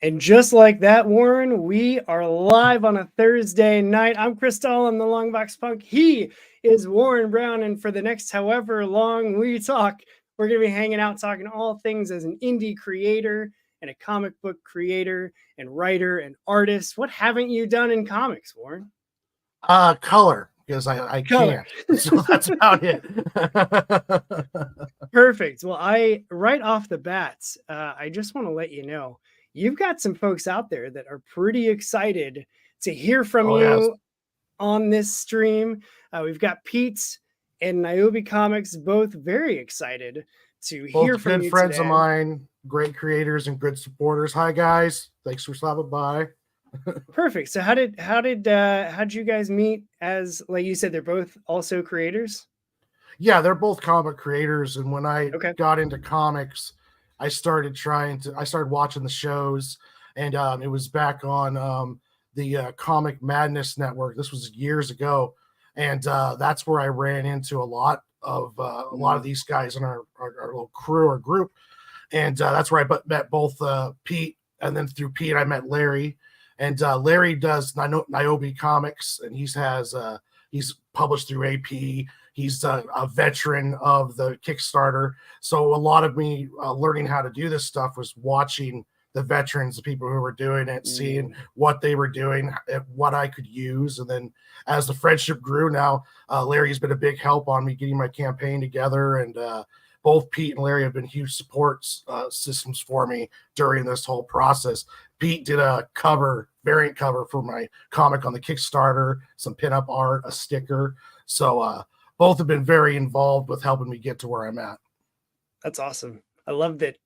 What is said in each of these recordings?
And just like that, Warren, we are live on a Thursday night. I'm Crystal, I'm the Longbox Punk. He is Warren Brown, and for the next however long we talk, we're going to be hanging out talking all things as an indie creator and a comic book creator and writer and artist. What haven't you done in comics, Warren? Color, because I Color. can't. So that's about it. Perfect. Well, right off the bat, I just want to let you know, you've got some folks out there that are pretty excited to hear from Oh, you yes. on this stream. We've got Pete and Niobe Comics, both very excited to hear Both from good you friends today. of mine, great creators and good supporters. Hi guys, thanks for stopping by. Perfect. So how did you guys meet? As like you said, they're both also creators. Yeah, they're both comic creators, and when I Okay. got into comics, I started watching the shows, and it was back on the Comic Madness Network. This was years ago, and that's where I ran into a lot of these guys in our little crew or group, and that's where I met both Pete, and then through Pete I met Larry, and Larry does Niobe Comics, and he's published through AP. He's a veteran of the Kickstarter. So a lot of me learning how to do this stuff was watching the veterans, the people who were doing it, seeing what they were doing, what I could use. And then as the friendship grew, now Larry's been a big help on me getting my campaign together. And both Pete and Larry have been huge support systems for me during this whole process. Pete did a variant cover for my comic on the Kickstarter, some pinup art, a sticker. So both have been very involved with helping me get to where I'm at. That's awesome. I love that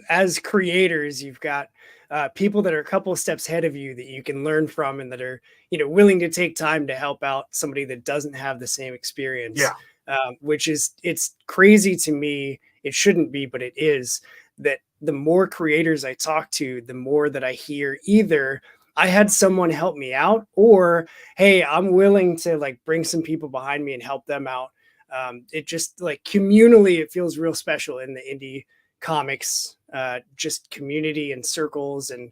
as creators, you've got people that are a couple of steps ahead of you that you can learn from and that are, willing to take time to help out somebody that doesn't have the same experience. Yeah. It's crazy to me. It shouldn't be, but it is, that the more creators I talk to, the more that I hear either I had someone help me out, or, hey, I'm willing to like bring some people behind me and help them out. It just like communally, it feels real special in the indie comics, just community and circles and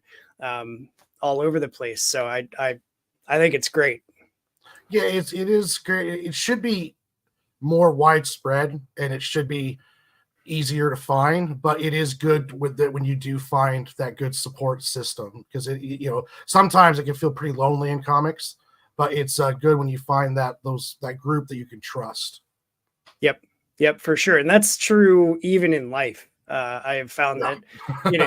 all over the place. So I think it's great. Yeah, it is great. It should be more widespread, and it should be easier to find, but it is good with that when you do find that good support system, because sometimes it can feel pretty lonely in comics, but it's good when you find that group that you can trust. Yep, for sure. And that's true even in life. I have found that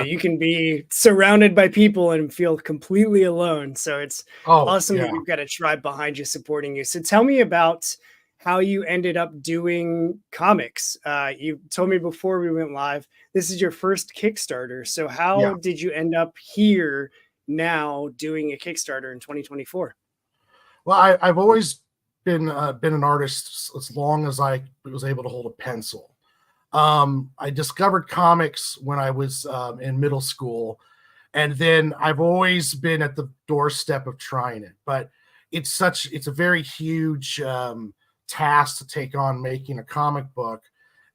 you can be surrounded by people and feel completely alone. So it's awesome that you've got a tribe behind you supporting you. So tell me about how you ended up doing comics. You told me before we went live, this is your first Kickstarter. So how did you end up here now doing a Kickstarter in 2024? Well, I've always been an artist as long as I was able to hold a pencil. I discovered comics when I was in middle school, and then I've always been at the doorstep of trying it. But it's a very huge task to take on, making a comic book,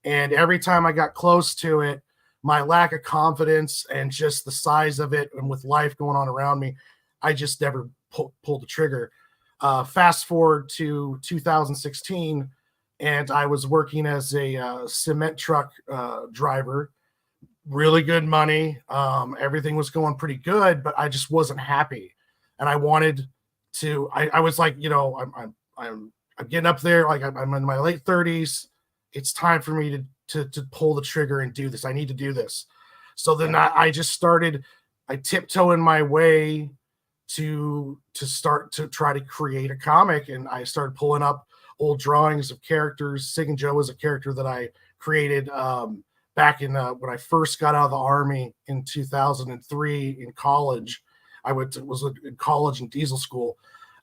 and every time I got close to it, my lack of confidence and just the size of it, and with life going on around me, I just never pulled the trigger. Fast forward to 2016, and I was working as a cement truck driver. Really good money. Everything was going pretty good, but I just wasn't happy, and I wanted to. I was like, I'm getting up there. Like I'm in my late 30s. It's time for me to pull the trigger and do this. I need to do this. So then I just started. I tiptoeing my way to start to try to create a comic, and I started pulling up old drawings of characters. Sig and Joe was a character that I created back in when I first got out of the Army in 2003 in college. I was in college in diesel school,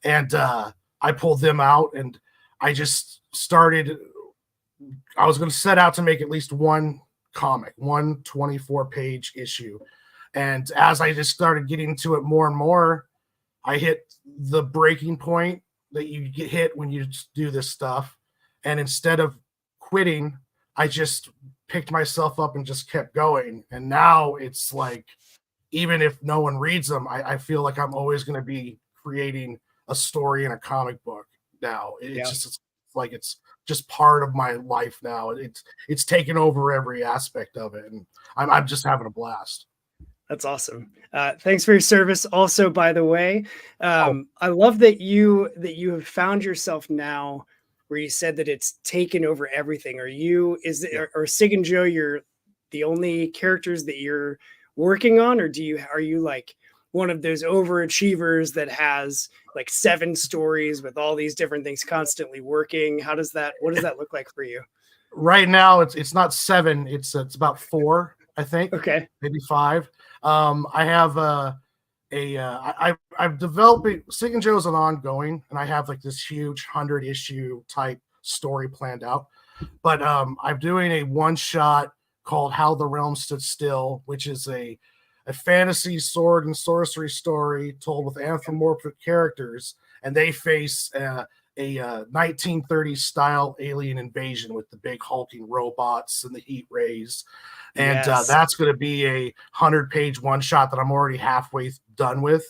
and I pulled them out, and I just started. I was going to set out to make at least one comic, one 24-page issue. And as I just started getting into it more and more, I hit the breaking point that you get hit when you do this stuff. And instead of quitting, I just picked myself up and just kept going. And now it's like even if no one reads them, I feel like I'm always going to be creating a story in a comic book now. It's Yeah. just it's like it's just part of my life now. It's taken over every aspect of it, and I'm just having a blast. That's awesome. Thanks for your service. Also, by the way, Oh, I love that you have found yourself now where you said that it's taken over everything. Are you is it, yeah. or Sig and Joe? You're the only characters that you're working on, or are you like one of those overachievers that has like 7 stories with all these different things constantly working? What does that look like for you? Right now it's not 7, it's about 4, I think, Okay. maybe 5. I have I've developed Sig and Joe's an ongoing, and I have like this huge 100 issue type story planned out. But I'm doing a one shot called How the Realm Stood Still, which is a fantasy sword and sorcery story told with anthropomorphic characters, and they face a 1930s style alien invasion with the big hulking robots and the heat rays. And Yes. that's going to be a 100-page one shot that I'm already halfway done with.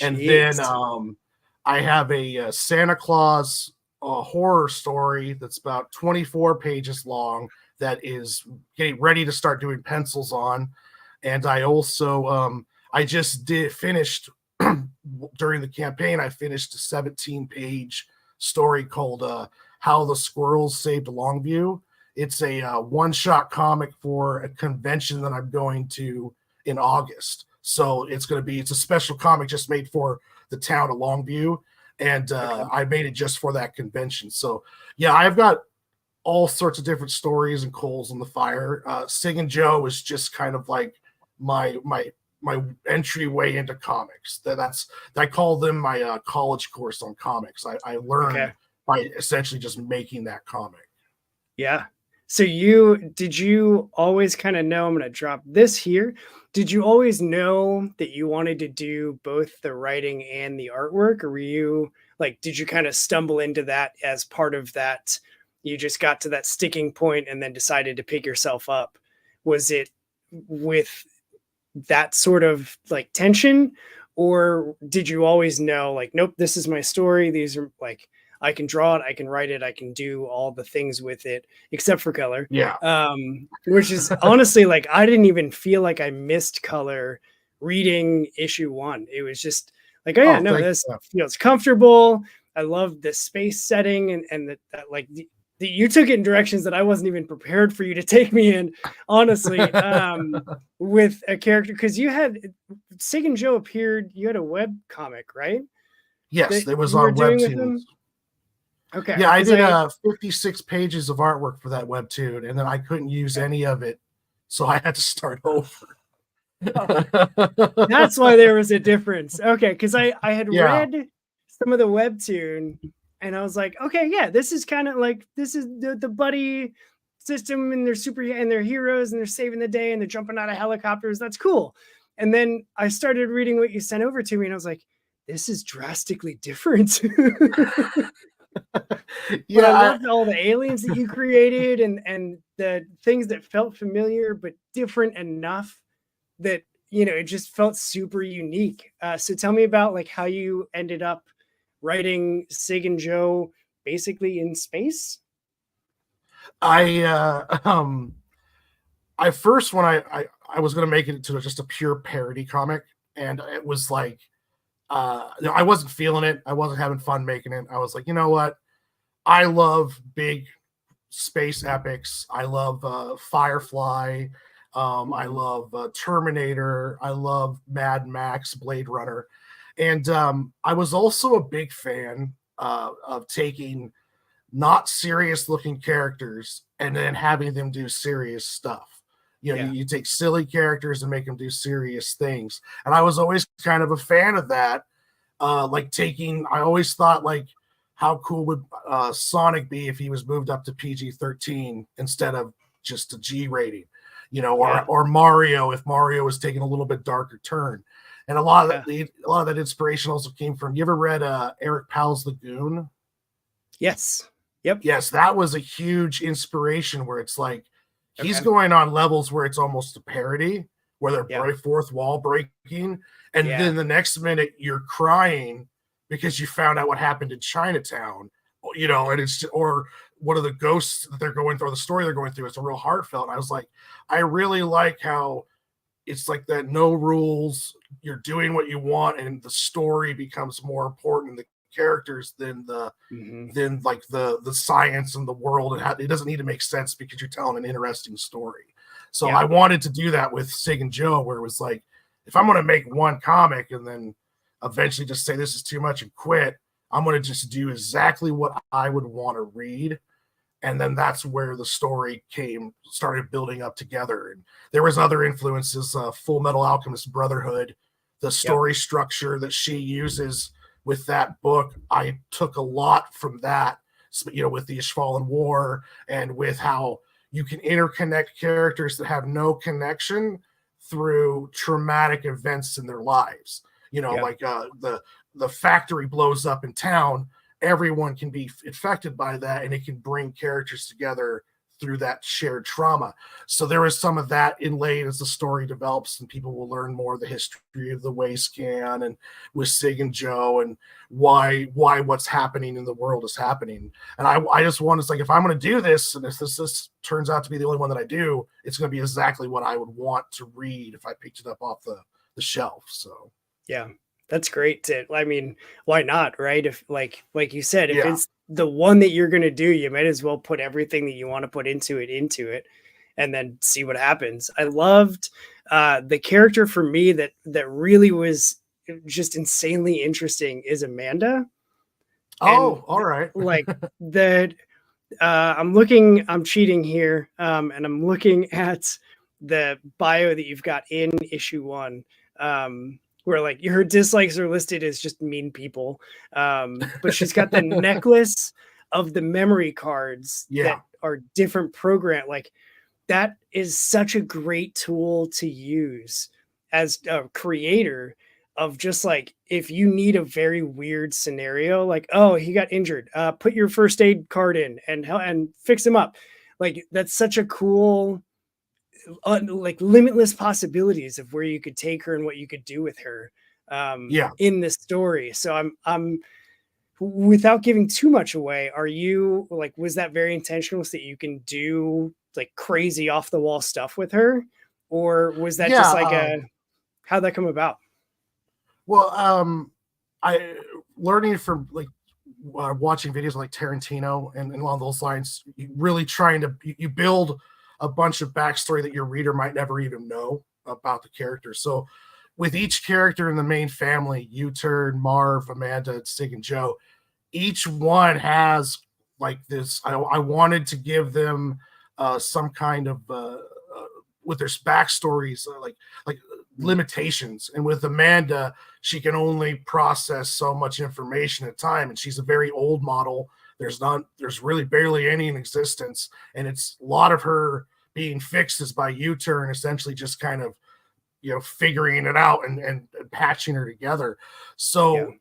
And then Jeez. I have a Santa Claus horror story that's about 24 pages long that is getting ready to start doing pencils on. And I also I just did finished during the campaign. I finished a 17-page story called "How the Squirrels Saved Longview." It's a one-shot comic for a convention that I'm going to in August. So it's a special comic just made for the town of Longview, and Okay. I made it just for that convention. So yeah, I've got all sorts of different stories and coals in the fire. Sig and Joe is just kind of like my entryway into comics. That's I call them my college course on comics. I Okay. learned by essentially just making that comic. Yeah. So did you always kind of know, I'm going to drop this here. Did you always know that you wanted to do both the writing and the artwork? Or were you like, did you kind of stumble into that as part of that? You just got to that sticking point and then decided to pick yourself up. Was it with that sort of like tension? Or did you always know, like, nope, this is my story? These are like, I can draw it, I can write it, I can do all the things with it, except for color. Yeah. Which is honestly like I didn't even feel like I missed color reading issue 1. It was just like, oh yeah, Oh, no, thank this you. feels comfortable. I love the space setting and that like you took it in directions that I wasn't even prepared for you to take me in, honestly. With a character, because you had Sig and Joe appeared, you had a web comic, right? Yes, That it was you were on doing with Webtoons. them. Okay, Yeah, I because did I 56 pages of artwork for that webtoon, and then I couldn't use any of it, so I had to start over. that's why there was a difference. Okay, because I had Yeah. read some of the webtoon and I was like, okay, yeah, this is kind of like this is the buddy system and they're super and they're heroes and they're saving the day and they're jumping out of helicopters. That's cool. And then I started reading what you sent over to me and I was like, this is drastically different. But I Yeah, loved all the aliens that you created and the things that felt familiar but different enough that it just felt super unique. So tell me about like how you ended up writing Sig and Joe basically in space. I I first when I was gonna make it into just a pure parody comic, and it was like I wasn't feeling it. I wasn't having fun making it. I was like, you know what? I love big space epics. I love Firefly. I Mhm. love Terminator. I love Mad Max, Blade Runner. And I was also a big fan of taking not serious looking characters and then having them do serious stuff. Yeah. You take silly characters and make them do serious things. And I was always kind of a fan of that. I always thought, like, how cool would Sonic be if he was moved up to PG-13 instead of just a G rating, Yeah. or Mario if Mario was taking a little bit darker turn. And Yeah. a lot of that inspiration also came from. You ever read Eric Powell's The Goon? Yes. Yep. Yes, that was a huge inspiration where it's like he's Okay. going on levels where it's almost a parody, where they're Yeah. fourth wall breaking, and Yeah. then the next minute you're crying because you found out what happened in Chinatown, and it's or one of the ghosts that they're going through, or the story they're going through, it's a real heartfelt. And I was like, I really like how it's like that, no rules, you're doing what you want, and the story becomes more important, the characters, than Hmm. like the science and the world. It doesn't need to make sense because you're telling an interesting story. So Yeah. I wanted to do that with Sig and Joe, where it was like, if I'm going to make one comic and then eventually just say this is too much and quit, I'm going to just do exactly what I would want to read. And then that's where the story started building up together. And there was other influences, Full Metal Alchemist Brotherhood, the Yep. story structure that she uses with that book, I took a lot from that, with the Ishvalan War, and with how you can interconnect characters that have no connection through traumatic events in their lives. Yep. Like the factory blows up in town, everyone can be affected by that, and it can bring characters together through that shared trauma. So there is some of that inlaid as the story develops, and people will learn more of the history of the waste can, and with Sig and Joe, and why what's happening in the world is happening. And I just want to, like, if I'm going to do this, and if this turns out to be the only one that I do, it's going to be exactly what I would want to read if I picked it up off the shelf. So Yeah. That's great. I mean, why not, right? If like you said, if yeah. it's the one that you're going to do, you might as well put everything that you want to put into it and then see what happens. I loved the character for me that really was just insanely interesting is Amanda. And Oh, all right. like the I'm cheating here, and I'm looking at the bio that you've got in issue 1, where like her dislikes are listed as just mean people, but she's got the necklace of the memory cards that Yeah. are different program. Like that is such a great tool to use as a creator of just like if you need a very weird scenario, like oh he got injured, put your first aid card in and fix him up. Like that's such a cool, like limitless possibilities of where you could take her and what you could do with her Yeah. in this story. So I'm without giving too much away, are you like, was that very intentional so that you can do like crazy off the wall stuff with her? Or was that Yeah. just like how'd that come about? Well, I learning from like watching videos like Tarantino and along those lines, really trying to you build a bunch of backstory that your reader might never even know about the character. So with each character in the main family, U-Turn, Marv, Amanda, Sig, and Joe, each one has like this. I wanted to give them some kind of with their backstories, like limitations. And with Amanda, she can only process so much information at a time, and she's a very old model. There's really barely any in existence, and it's a lot of her being fixed is by U-Turn, essentially just kind of figuring it out and patching her together. Yeah. So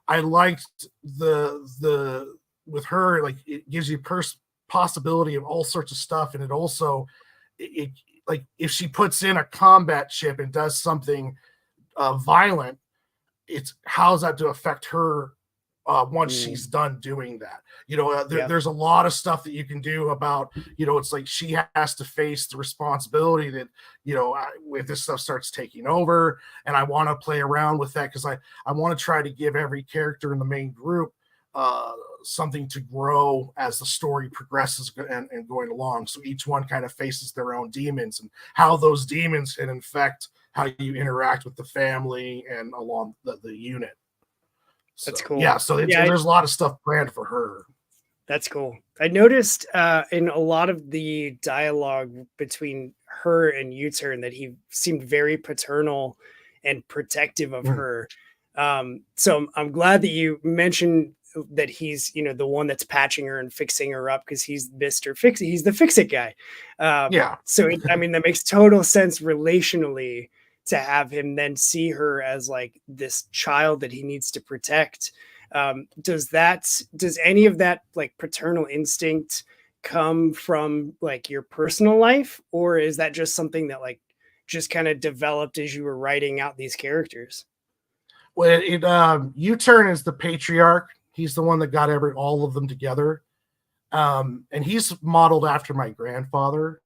I liked the with her, like it gives you possibility of all sorts of stuff, and it also it like if she puts in a combat chip and does something violent, it's how's that to affect her once she's Mm, done doing that. yeah. There's a lot of stuff that you can do about, it's like she has to face the responsibility that, if this stuff starts taking over. And I want to play around with that because I want to try to give every character in the main group something to grow as the story progresses and going along. So each one kind of faces their own demons and how those demons can infect how you interact with the family and along the unit. That's So cool. yeah, so Yeah, there's a lot of stuff planned for her. that's cool. I noticed in a lot of the dialogue between her and U-Turn that he seemed very paternal and protective of Mm, her. So I'm glad that you mentioned that he's, the one that's patching her and fixing her up because he's Mr. Fix. He's the fix it guy. yeah, I mean, that makes total sense relationally to have him then see her as like this child that he needs to protect. Does any of that like paternal instinct come from like your personal life, or is that just something that like just kind of developed as you were writing out these characters? Well, U-Turn is the patriarch. He's the one that got all of them together. And he's modeled after my grandfather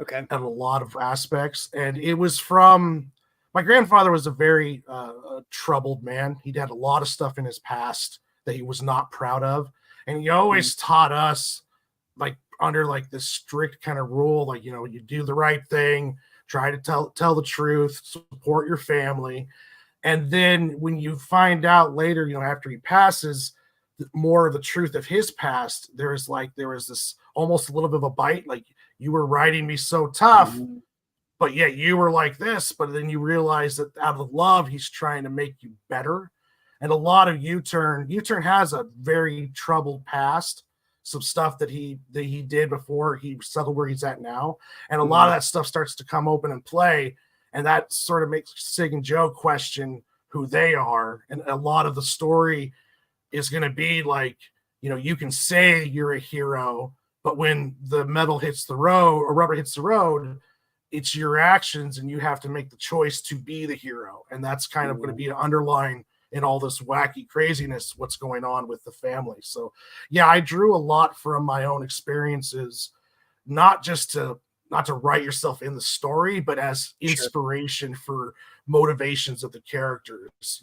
Okay. at a lot of aspects. And it was from my grandfather was a very troubled man. He'd had a lot of stuff in his past that he was not proud of. And he always taught us, like, under like this strict kind of rule, like, you do the right thing, try to tell the truth, support your family. And then when you find out later, after he passes, more of the truth of his past, there was this almost a little bit of a bite, like, you were writing me so tough, but yet you were like this. But then you realize that out of love, he's trying to make you better. And a lot of U-Turn has a very troubled past, some stuff that he did before he settled where he's at now. And a lot of that stuff starts to come open and play. And that sort of makes Sig and Joe question who they are. And a lot of the story is going to be like, you can say you're a hero, but when the metal hits the road or rubber hits the road, it's your actions, and you have to make the choice to be the hero. And that's kind of going to be an underline in all this wacky craziness, what's going on with the family. So yeah, I drew a lot from my own experiences, not to write yourself in the story, but as inspiration for motivations of the characters.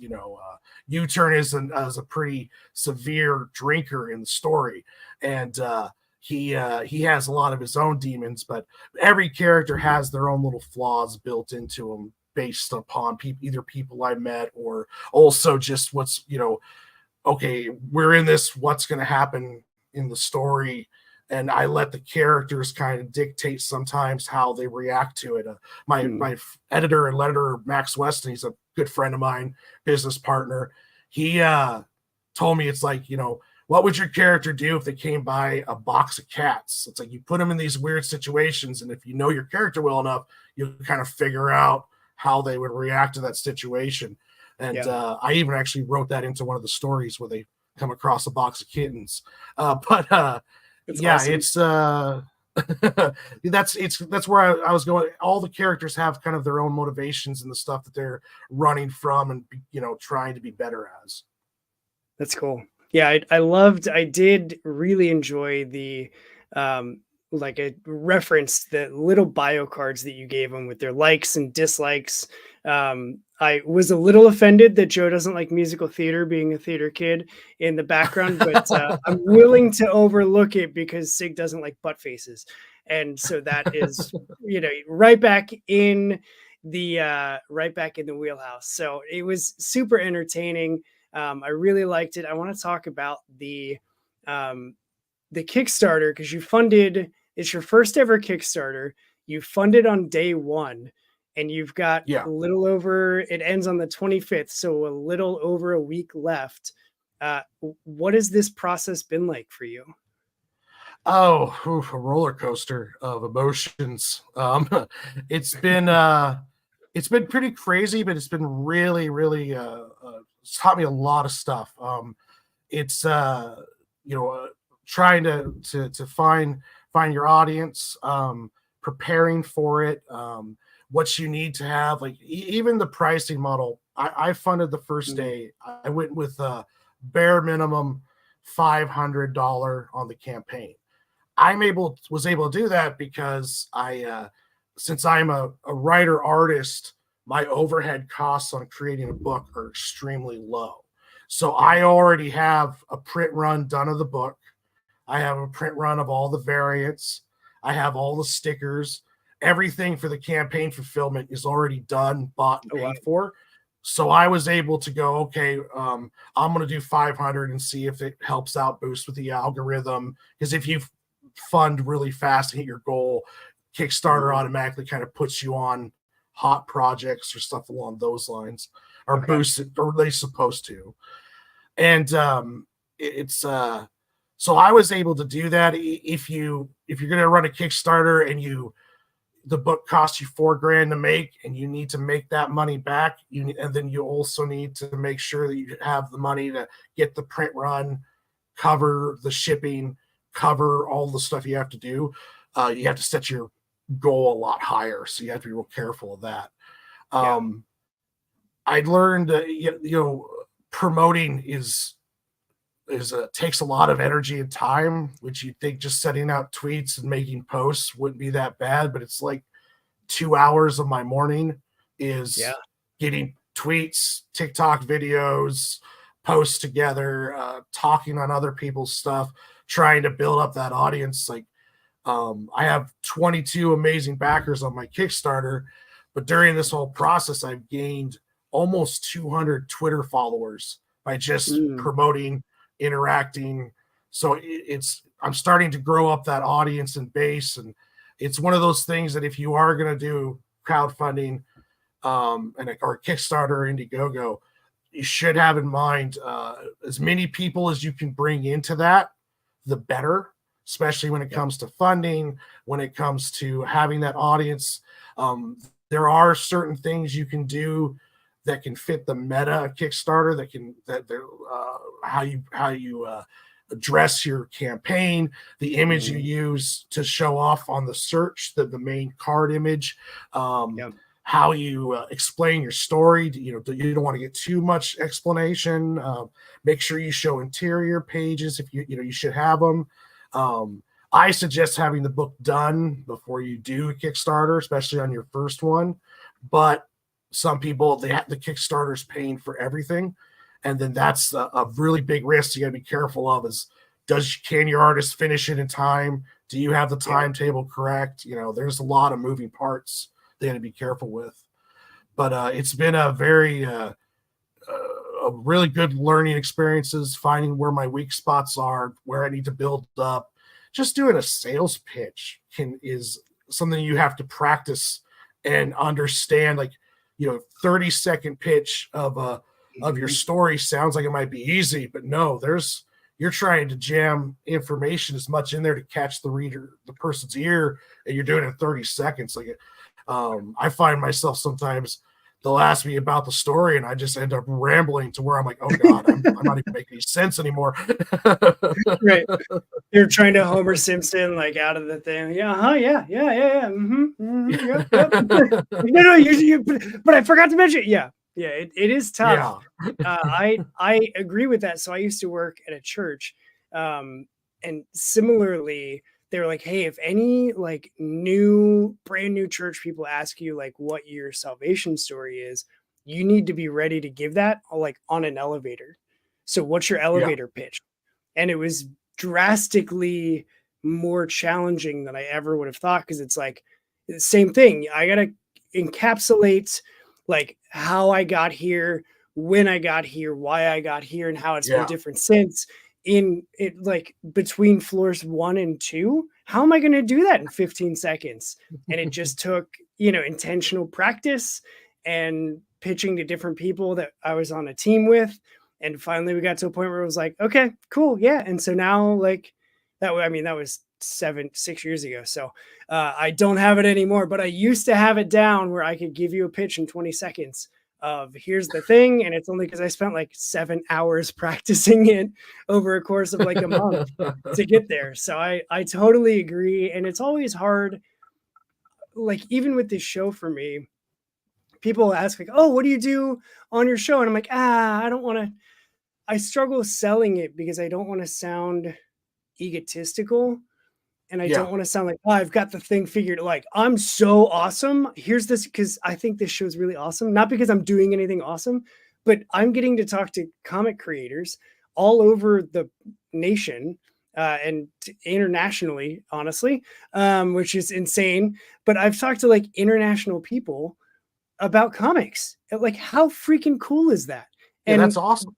U-Turn is a pretty severe drinker in the story, and he has a lot of his own demons, but every character has their own little flaws built into them based upon either people I met or also just what's, okay, we're in this, what's going to happen in the story. And I let the characters kind of dictate sometimes how they react to it. My editor and letterer, Max Weston, he's a good friend of mine, business partner. He told me, it's like, what would your character do if they came by a box of cats? It's like you put them in these weird situations, and if you know your character well enough, you'll kind of figure out how they would react to that situation. And I even actually wrote that into one of the stories where they come across a box of kittens. It's awesome. That's where I was going. All the characters have kind of their own motivations and the stuff that they're running from and, trying to be better as. That's cool. Yeah, I did really enjoy the like a reference, the little bio cards that you gave them with their likes and dislikes. I was a little offended that Joe doesn't like musical theater, being a theater kid in the background, but I'm willing to overlook it because Sig doesn't like butt faces. And so that is, right back in the wheelhouse. So it was super entertaining. I really liked it. I want to talk about the Kickstarter, because it's your first ever Kickstarter. You funded on day one, and you've got a little over, it ends on the 25th. So a little over a week left. What has this process been like for you? Oh, a roller coaster of emotions. It's been pretty crazy, but it's been really, really, it's taught me a lot of stuff. It's trying to find your audience, preparing for it, what you need to have, like even the pricing model. I funded the first day. I went with a bare minimum $500 on the campaign. Was able to do that because since I'm a writer artist, my overhead costs on creating a book are extremely low. So I already have a print run done of the book. I have a print run of all the variants. I have all the stickers. Everything for the campaign fulfillment is already done, bought, and paid for. So I was able to go, okay, I'm going to do 500 and see if it helps out boost with the algorithm. Because if you fund really fast and hit your goal, Kickstarter automatically kind of puts you on hot projects or stuff along those lines, or boost it, or they're supposed to. And so I was able to do that. If you're going to run a Kickstarter and the book costs you $4,000 to make, and you need to make that money back, and then you also need to make sure that you have the money to get the print run, cover the shipping, cover all the stuff you have to do. You have to set your go a lot higher. So you have to be real careful of that. Yeah. I learned, promoting is takes a lot of energy and time, which you think just sending out tweets and making posts wouldn't be that bad, but it's like 2 hours of my morning Yeah. is getting tweets, TikTok videos, posts together, talking on other people's stuff, trying to build up that audience. Like, I have 22 amazing backers on my Kickstarter, but during this whole process, I've gained almost 200 Twitter followers by just Mm. promoting, interacting. So I'm starting to grow up that audience and base, and it's one of those things that if you are going to do crowdfunding, or a Kickstarter or Indiegogo, you should have in mind as many people as you can bring into that, the better, especially when it Yeah. comes to funding, when it comes to having that audience. Um, there are certain things you can do that can fit the meta Kickstarter, how you address your campaign, the image you Mhm. use to show off on the search, the main card image, Yeah. how you explain your story. You don't want to get too much explanation. Make sure you show interior pages if you should have them. I suggest having the book done before you do a Kickstarter, especially on your first one. But some people, the Kickstarter's paying for everything, and then that's a really big risk you got to be careful of. Can your artist finish it in time? Do you have the Yeah. timetable correct? There's a lot of moving parts they got to be careful with. But it's been a really good learning experiences, finding where my weak spots are, where I need to build up. Just doing a sales pitch is something you have to practice and understand. Like, 30-second pitch of your Mhm. story sounds like it might be easy, but no, you're trying to jam information as much in there to catch the person's ear, and you're doing it in 30 seconds. Like, I find myself sometimes they'll ask me about the story and I just end up rambling to where I'm like, oh God, I'm not even making any sense anymore. Right. You're trying to Homer Simpson like out of the thing. Yeah, huh? Yeah, yeah, yeah, yeah. Yep, yep. No, no, but I forgot to mention. Yeah, yeah. It is tough. Yeah. I agree with that. So I used to work at a church, um, and similarly, they were like, "Hey, if any like brand new church people ask you like what your salvation story is, you need to be ready to give that like on an elevator. So, what's your Yeah. elevator pitch?" And it was drastically more challenging than I ever would have thought because it's like the same thing. I gotta encapsulate like how I got here, when I got here, why I got here, and how it's been Yeah. different since in it like between floors 1 and 2. How am I gonna do that in 15 seconds? And it just took, intentional practice and pitching to different people that I was on a team with, and finally we got to a point where it was like, okay, cool, yeah. And so now like that was 6 years ago. So I don't have it anymore, but I used to have it down where I could give you a pitch in 20 seconds of here's the thing. And it's only because I spent like 7 hours practicing it over a course of like a month to get there. So I totally agree. And it's always hard, like even with this show for me, people ask like, oh, what do you do on your show? And I'm like, I don't want to, I struggle selling it because I don't want to sound egotistical, and I Yeah. don't want to sound like, oh, I've got the thing figured. Like, I'm so awesome. Here's this because I think this show is really awesome. Not because I'm doing anything awesome, but I'm getting to talk to comic creators all over the nation and internationally, honestly, which is insane. But I've talked to like international people about comics. Like, how freaking cool is that? Yeah. That's And awesome.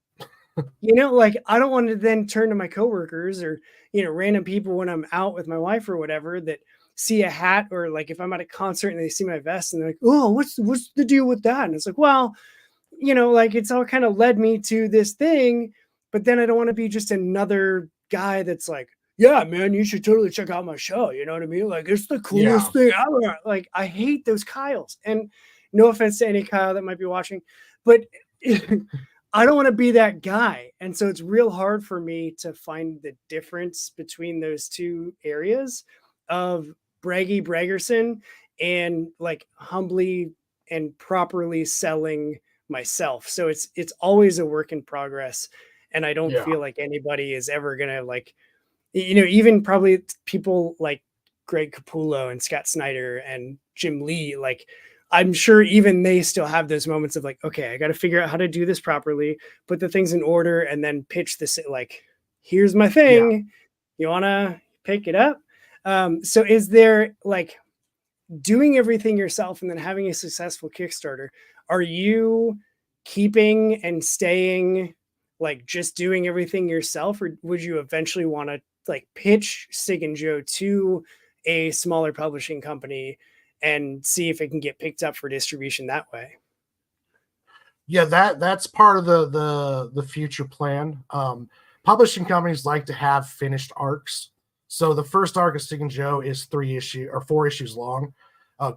like I don't want to then turn to my coworkers or, random people when I'm out with my wife or whatever that see a hat, or like if I'm at a concert and they see my vest and they're like, "Oh, what's the deal with that?" And it's like, well, like it's all kind of led me to this thing, but then I don't want to be just another guy that's like, "Yeah, man, you should totally check out my show." You know what I mean? Like it's the Yeah. coolest thing ever. Like I hate those Kyles. And no offense to any Kyle that might be watching, but I don't want to be that guy. And so it's real hard for me to find the difference between those two areas of braggerson and like humbly and properly selling myself. So it's always a work in progress. And I don't Yeah. feel like anybody is ever gonna like, you know, even probably people like Greg Capullo and Scott Snyder and Jim Lee, like I'm sure even they still have those moments of like, okay, I got to figure out how to do this properly, put the things in order, and then pitch this like, here's my Yeah. thing. You want to pick it up? So is there like doing everything yourself and then having a successful Kickstarter? Are you keeping and staying like just doing everything yourself, or would you eventually want to like pitch Sig and Joe to a smaller publishing company and see if it can get picked up for distribution that way? Yeah, that's part of the future plan. Publishing companies like to have finished arcs. So the first arc of Stick and Joe is 4 issues long.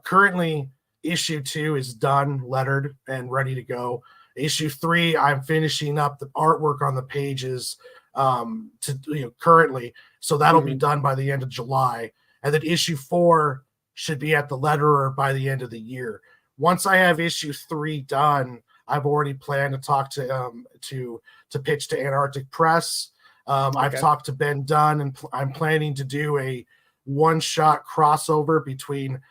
Currently, issue 2 is done, lettered, and ready to go. Issue 3, I'm finishing up the artwork on the pages currently, so that'll be Mm-hmm. done by the end of July, and then issue 4 should be at the letterer by the end of the year. Once I have issue 3 done, I've already planned to talk to pitch to Antarctic Press. I've Okay. talked to Ben Dunn, and I'm planning to do a one-shot crossover between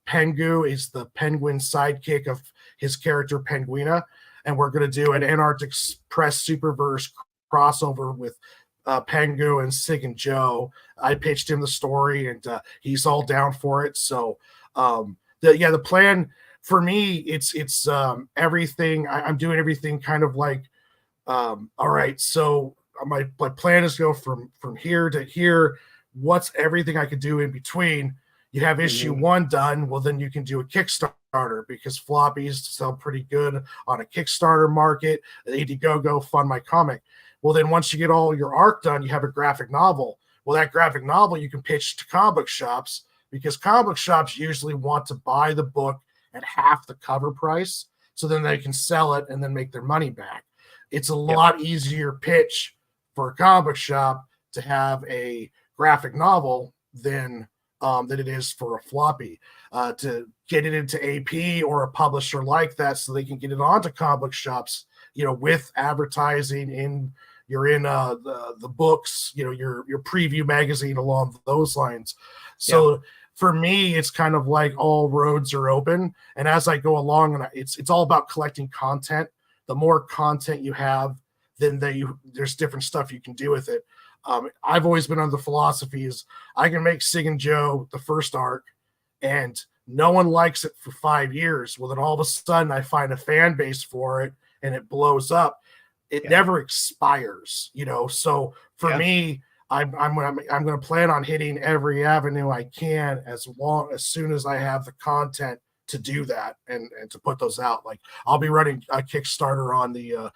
Pengu is the penguin sidekick of his character Penguina, and we're going to do an Antarctic Press Superverse crossover with Pengu and Sig and Joe. I pitched him the story, and he's all down for it. So the plan for me, it's everything. I'm doing everything kind of like, all right, so my plan is to go from here to here. What's everything I could do in between? You have issue Mm-hmm. 1 done, well, then you can do a Kickstarter, because floppies sell pretty good on a Kickstarter market. Indiegogo, fund my comic. Well, then once you get all your arc done, you have a graphic novel. Well, that graphic novel you can pitch to comic book shops, because comic book shops usually want to buy the book at half the cover price, so then they can sell it and then make their money back. It's a Yep. lot easier pitch for a comic book shop to have a graphic novel than it is for a floppy. To get it into AP or a publisher like that, so they can get it onto comic book shops, with advertising in you're in the books, your preview magazine along those lines. Yep. So for me, it's kind of like all roads are open, and as I go along, and it's all about collecting content. The more content you have, then there's different stuff you can do with it. I've always been under the philosophy is I can make Sig and Joe the first arc, and no one likes it for 5 years. Well, then all of a sudden I find a fan base for it, and it blows up. It Yeah. never expires, So for Yeah. me, I'm going to plan on hitting every avenue I can as soon as I have the content to do that, and to put those out. Like, I'll be running a Kickstarter on the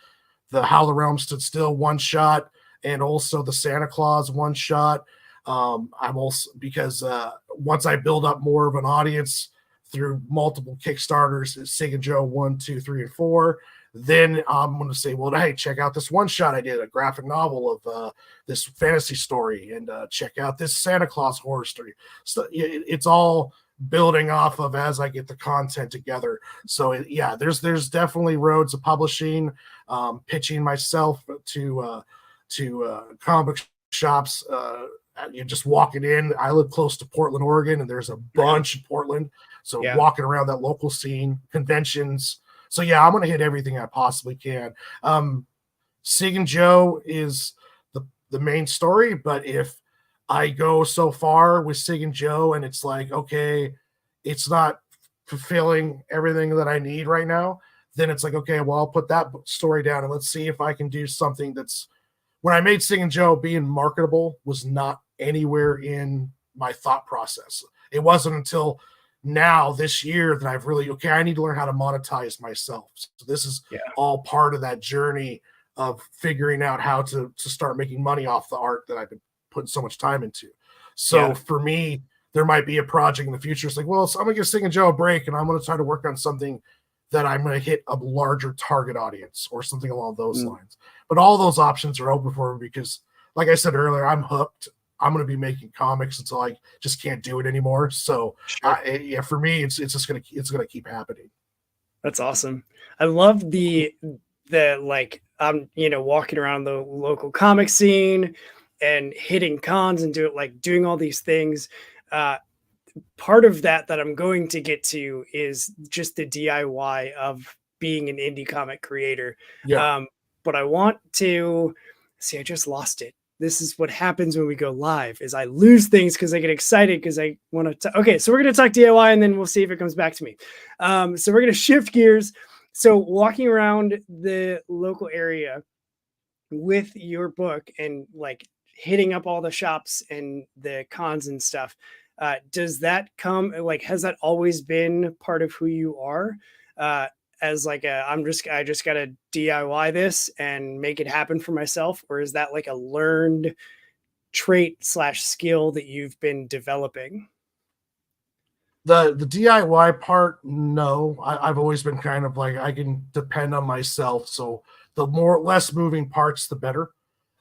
How the Realm Stood Still one shot, and also the Santa Claus one shot. I'm also, because once I build up more of an audience through multiple Kickstarters, Sig and Joe 1, 2, 3, and 4, then I'm going to say, well, hey, check out this one shot I did, a graphic novel of this fantasy story, and check out this Santa Claus horror story. So it's all building off of as I get the content together. So there's definitely roads of publishing, pitching myself to comic shops. You're just walking in. I live close to Portland, Oregon, and there's a bunch in Portland. So Yeah. walking around that local scene, conventions. So I'm going to hit everything I possibly can. Sig and Joe is the main story, but if I go so far with Sig and Joe and it's like, okay, it's not fulfilling everything that I need right now, then it's like, okay, well, I'll put that story down and let's see if I can do something that's, when I made Sig and Joe, being marketable was not anywhere in my thought process. It wasn't until now this year that I've really, I need to learn how to monetize myself. So this is all part of that journey of figuring out how to start making money off the art that I've been putting so much time into. So for me, there might be a project in the future. It's like, well, so I'm going to give Sig and Joe a break, and I'm going to try to work on something that I'm going to hit a larger target audience or something along those lines. But all those options are open for me because, like I said earlier, I'm hooked. I'm going to be making comics until I just can't do it anymore. So Sure. yeah, for me, it's just going to, it's going to keep happening. That's awesome. I love the like I'm walking around the local comic scene and hitting cons and doing all these things. Uh, Part of that I'm going to get to is just the DIY of being an indie comic creator. Yeah. But I want to see. I just lost it. This is what happens when we go live: is I lose things because I get excited because I want to. Okay, so we're going to talk DIY and then we'll see if it comes back to me. So we're going to shift gears. So walking around the local area with your book and like hitting up all the shops and the cons and stuff, does that come like has that always been part of who you are, uh as like I just gotta DIY this and make it happen for myself, or is that like a learned trait slash skill that you've been developing? The DIY part, no. I've always been kind of like I can depend on myself. So the more less moving parts, the better.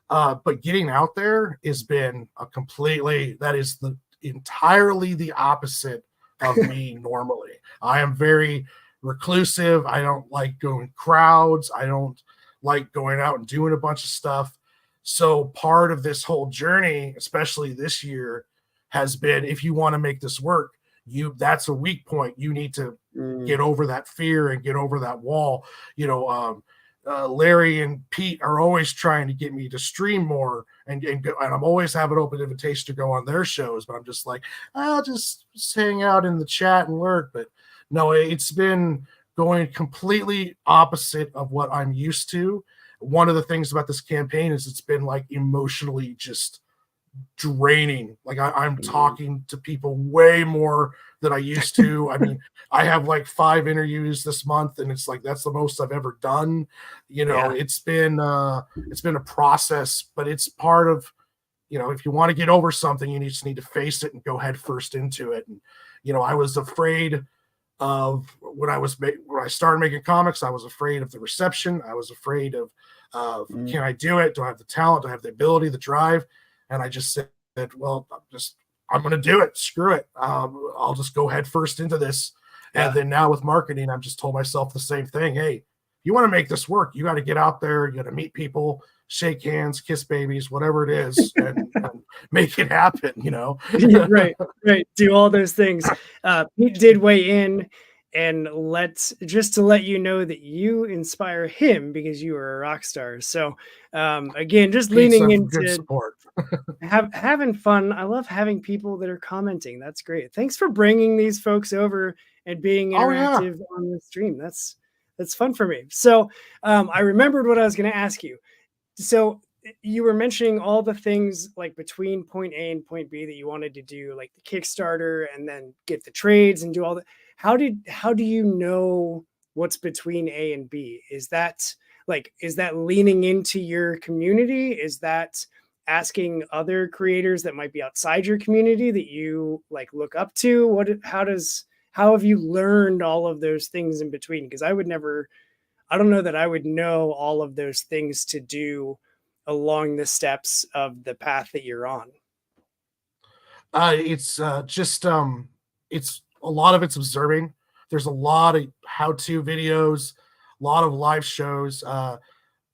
But getting out there has been a completely, that is the entirely the opposite of me normally. I am very reclusive. I don't like going crowds. I don't like going out and doing a bunch of stuff. So part of this whole journey, especially this year, has been if you want to make this work, that's a weak point. You need to Mm, get over that fear and get over that wall. Larry and Pete are always trying to get me to stream more, and I'm always have an open invitation to go on their shows, but I'm just like, I'll just hang out in the chat and lurk. But no, it's been going completely opposite of what I'm used to. One of the things about this campaign is it's been like emotionally just draining. Like I'm mm, talking to people way more than I used to. I mean, I have like 5 interviews this month, and it's like that's the most I've ever done. yeah. It's been a process, but it's part of, if you want to get over something, you just need to face it and go head first into it. And I was afraid of when I started making comics. I was afraid of the reception. I was afraid of Mm, can I do it? Do I have the talent? Do I have the ability, the drive? And I just said, well, I'm going to do it. Screw it. I'll just go head first into this. And yeah. then now with marketing, I've just told myself the same thing. Hey, you want to make this work, you got to get out there, you got to meet people, shake hands, kiss babies, whatever it is, and make it happen. Right, right. Do all those things. Pete did weigh in and just to let you know that you inspire him because you are a rock star. So again, just Pete's leaning a good into support. having fun. I love having people that are commenting. That's great. Thanks for bringing these folks over and being Oh yeah. interactive on the stream. That's fun for me. So I remembered what I was going to ask you. So you were mentioning all the things like between point A and point B that you wanted to do, like the Kickstarter and then get the trades and do all that. How do you know what's between A and B? Is that leaning into your community? Is that asking other creators that might be outside your community that you like look up to? How have you learned all of those things in between? Because I don't know that I would know all of those things to do along the steps of the path that you're on. It's just it's a lot of it's observing. There's a lot of how-to videos, a lot of live shows.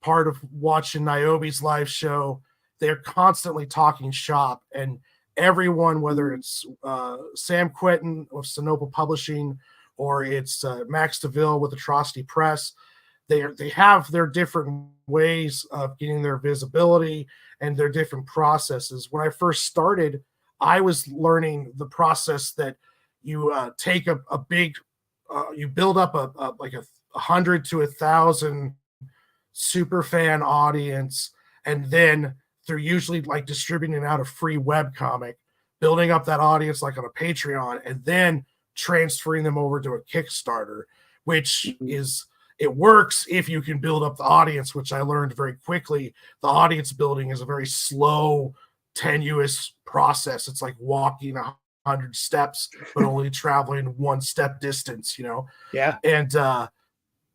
Part of watching Niobe's live show, they're constantly talking shop, and everyone, whether Mm, it's Sam Quentin of Sonopa Publishing or it's Max DeVille with Atrocity Press, they have their different ways of getting their visibility and their different processes. When I first started, I was learning the process that you take a big, you build up a like a 100 to 1,000 super fan audience, and then through usually like distributing out a free web comic, building up that audience like on a Patreon, and then transferring them over to a Kickstarter, which mm, is it works if you can build up the audience, which I learned very quickly. The audience building is a very slow, tenuous process. It's like walking 100 steps, but only traveling one step distance. yeah. And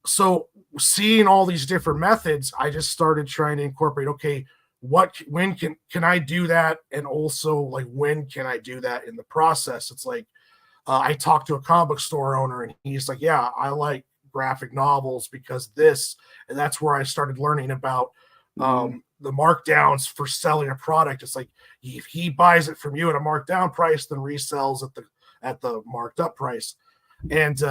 so seeing all these different methods, I just started trying to incorporate, okay, when can I do that, and also like when can I do that in the process. It's like I talked to a comic book store owner, and he's like, yeah, I like graphic novels because this, and that's where I started learning about Mm, the markdowns for selling a product. It's like if he buys it from you at a marked down price, then resells at the marked up price. And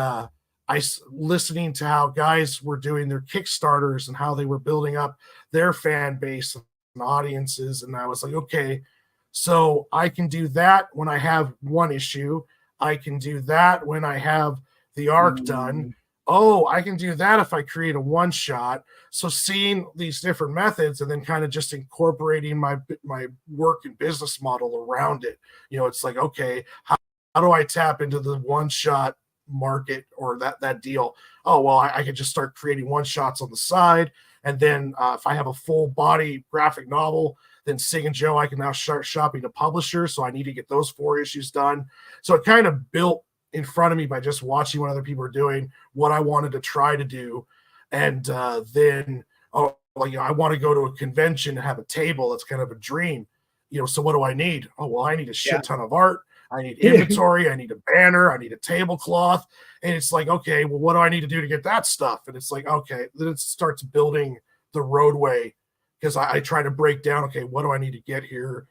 listening to how guys were doing their Kickstarters and how they were building up their fan base and audiences, and I was like, okay, so I can do that when I have one issue. I can do that when I have the arc done. mm, Oh, I can do that if I create a one shot. So seeing these different methods and then kind of just incorporating my work and business model around it. It's like, okay, how do I tap into the one shot market or that deal? Oh, well, I could just start creating one shots on the side. And then if I have a full body graphic novel, then Sig and Joe, I can now start shopping to publishers. So I need to get those 4 issues done. So it kind of built in front of me by just watching what other people are doing, what I wanted to try to do. And then, oh, like, I want to go to a convention and have a table. That's kind of a dream. So what do I need? Oh, well, I need a yeah. shit ton of art. I need inventory. I need a banner. I need a tablecloth. And it's like, okay, well, what do I need to do to get that stuff? And it's like, okay, then it starts building the roadway, because I try to break down, okay, what do I need to get here?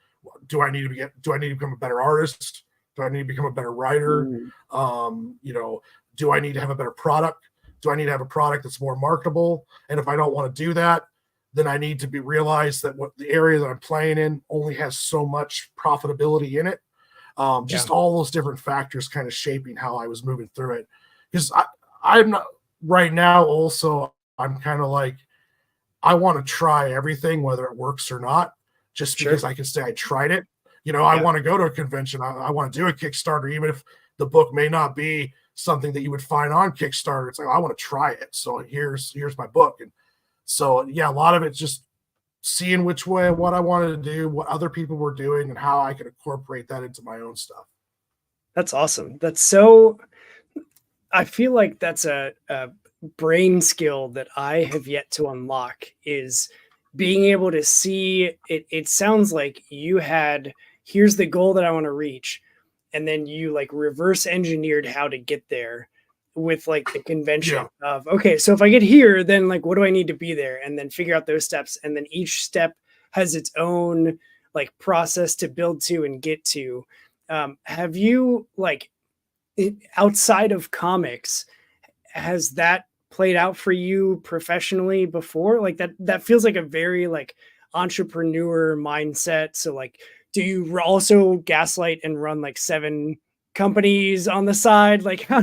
Do I need to become a better artist? Do I need to become a better writer? Mm, Do I need to have a better product? Do I need to have a product that's more marketable? And if I don't want to do that, then I need to be realized that what the area that I'm playing in only has so much profitability in it. yeah. Just all those different factors kind of shaping how I was moving through it. Because I'm not right now. Also, I'm kind of like, I want to try everything, whether it works or not, just because Sure. I can say I tried it. I Yeah. want to go to a convention. I want to do a Kickstarter, even if the book may not be something that you would find on Kickstarter. It's like, I want to try it. So here's my book. And so, yeah, a lot of it's just seeing which way, what I wanted to do, what other people were doing, and how I could incorporate that into my own stuff. That's awesome. I feel like that's a brain skill that I have yet to unlock, is being able to see it. It sounds like you had, here's the goal that I want to reach. And then you like reverse engineered how to get there with like the convention Yeah. of, okay, so if I get here, then like, what do I need to be there? And then figure out those steps. And then each step has its own like process to build to and get to. Have you like, outside of comics, has that played out for you professionally before? Like that feels like a very like entrepreneur mindset. So like, do you also gaslight and run like 7 companies on the side? Like Yeah.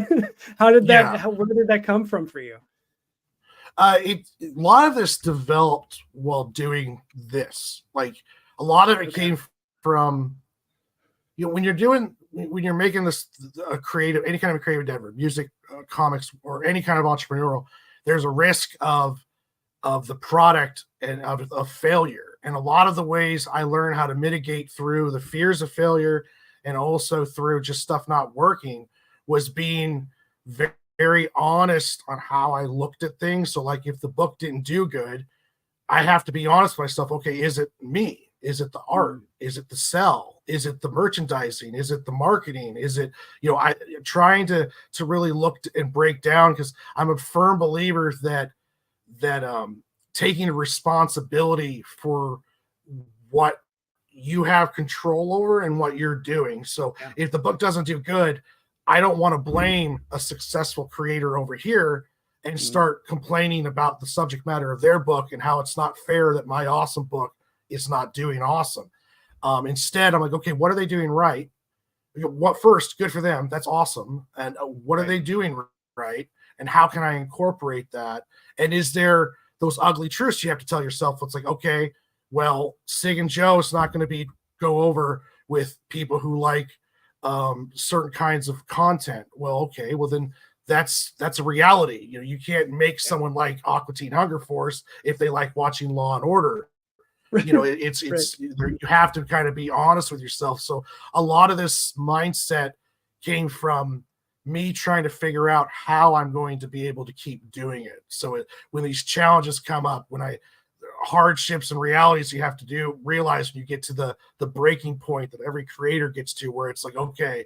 where did that come from for you? A lot of this developed while doing this. Like a lot of it Okay. came from, when you're making this a creative, any kind of creative endeavor, music, comics, or any kind of entrepreneurial, there's a risk of the product and of failure. And a lot of the ways I learned how to mitigate through the fears of failure and also through just stuff not working was being very, very honest on how I looked at things. So like if the book didn't do good, I have to be honest with myself. Okay, is it me? Is it the art? Mm, Is it the sell? Is it the merchandising? Is it the marketing? Is it, I trying to really look and break down, because I'm a firm believer that taking responsibility for what you have control over and what you're doing. So yeah. if the book doesn't do good, I don't want to blame a successful creator over here and Mm, start complaining about the subject matter of their book and how it's not fair that my awesome book is not doing awesome. Instead, I'm like, okay, what are they doing right? What first? Good for them. That's awesome. And what are right. they doing right? And how can I incorporate that? And is there those ugly truths you have to tell yourself? It's like, okay, well, Sig and Joe is not going to be go over with people who like certain kinds of content. Well, okay, well then that's a reality. You can't make Yeah. someone like Aqua Teen Hunger Force if they like watching Law and Order. Right. You have to kind of be honest with yourself. So a lot of this mindset came from me trying to figure out how I'm going to be able to keep doing it. So when these challenges come up, when hardships and realities you have to realize when you get to the breaking point that every creator gets to, where it's like, okay,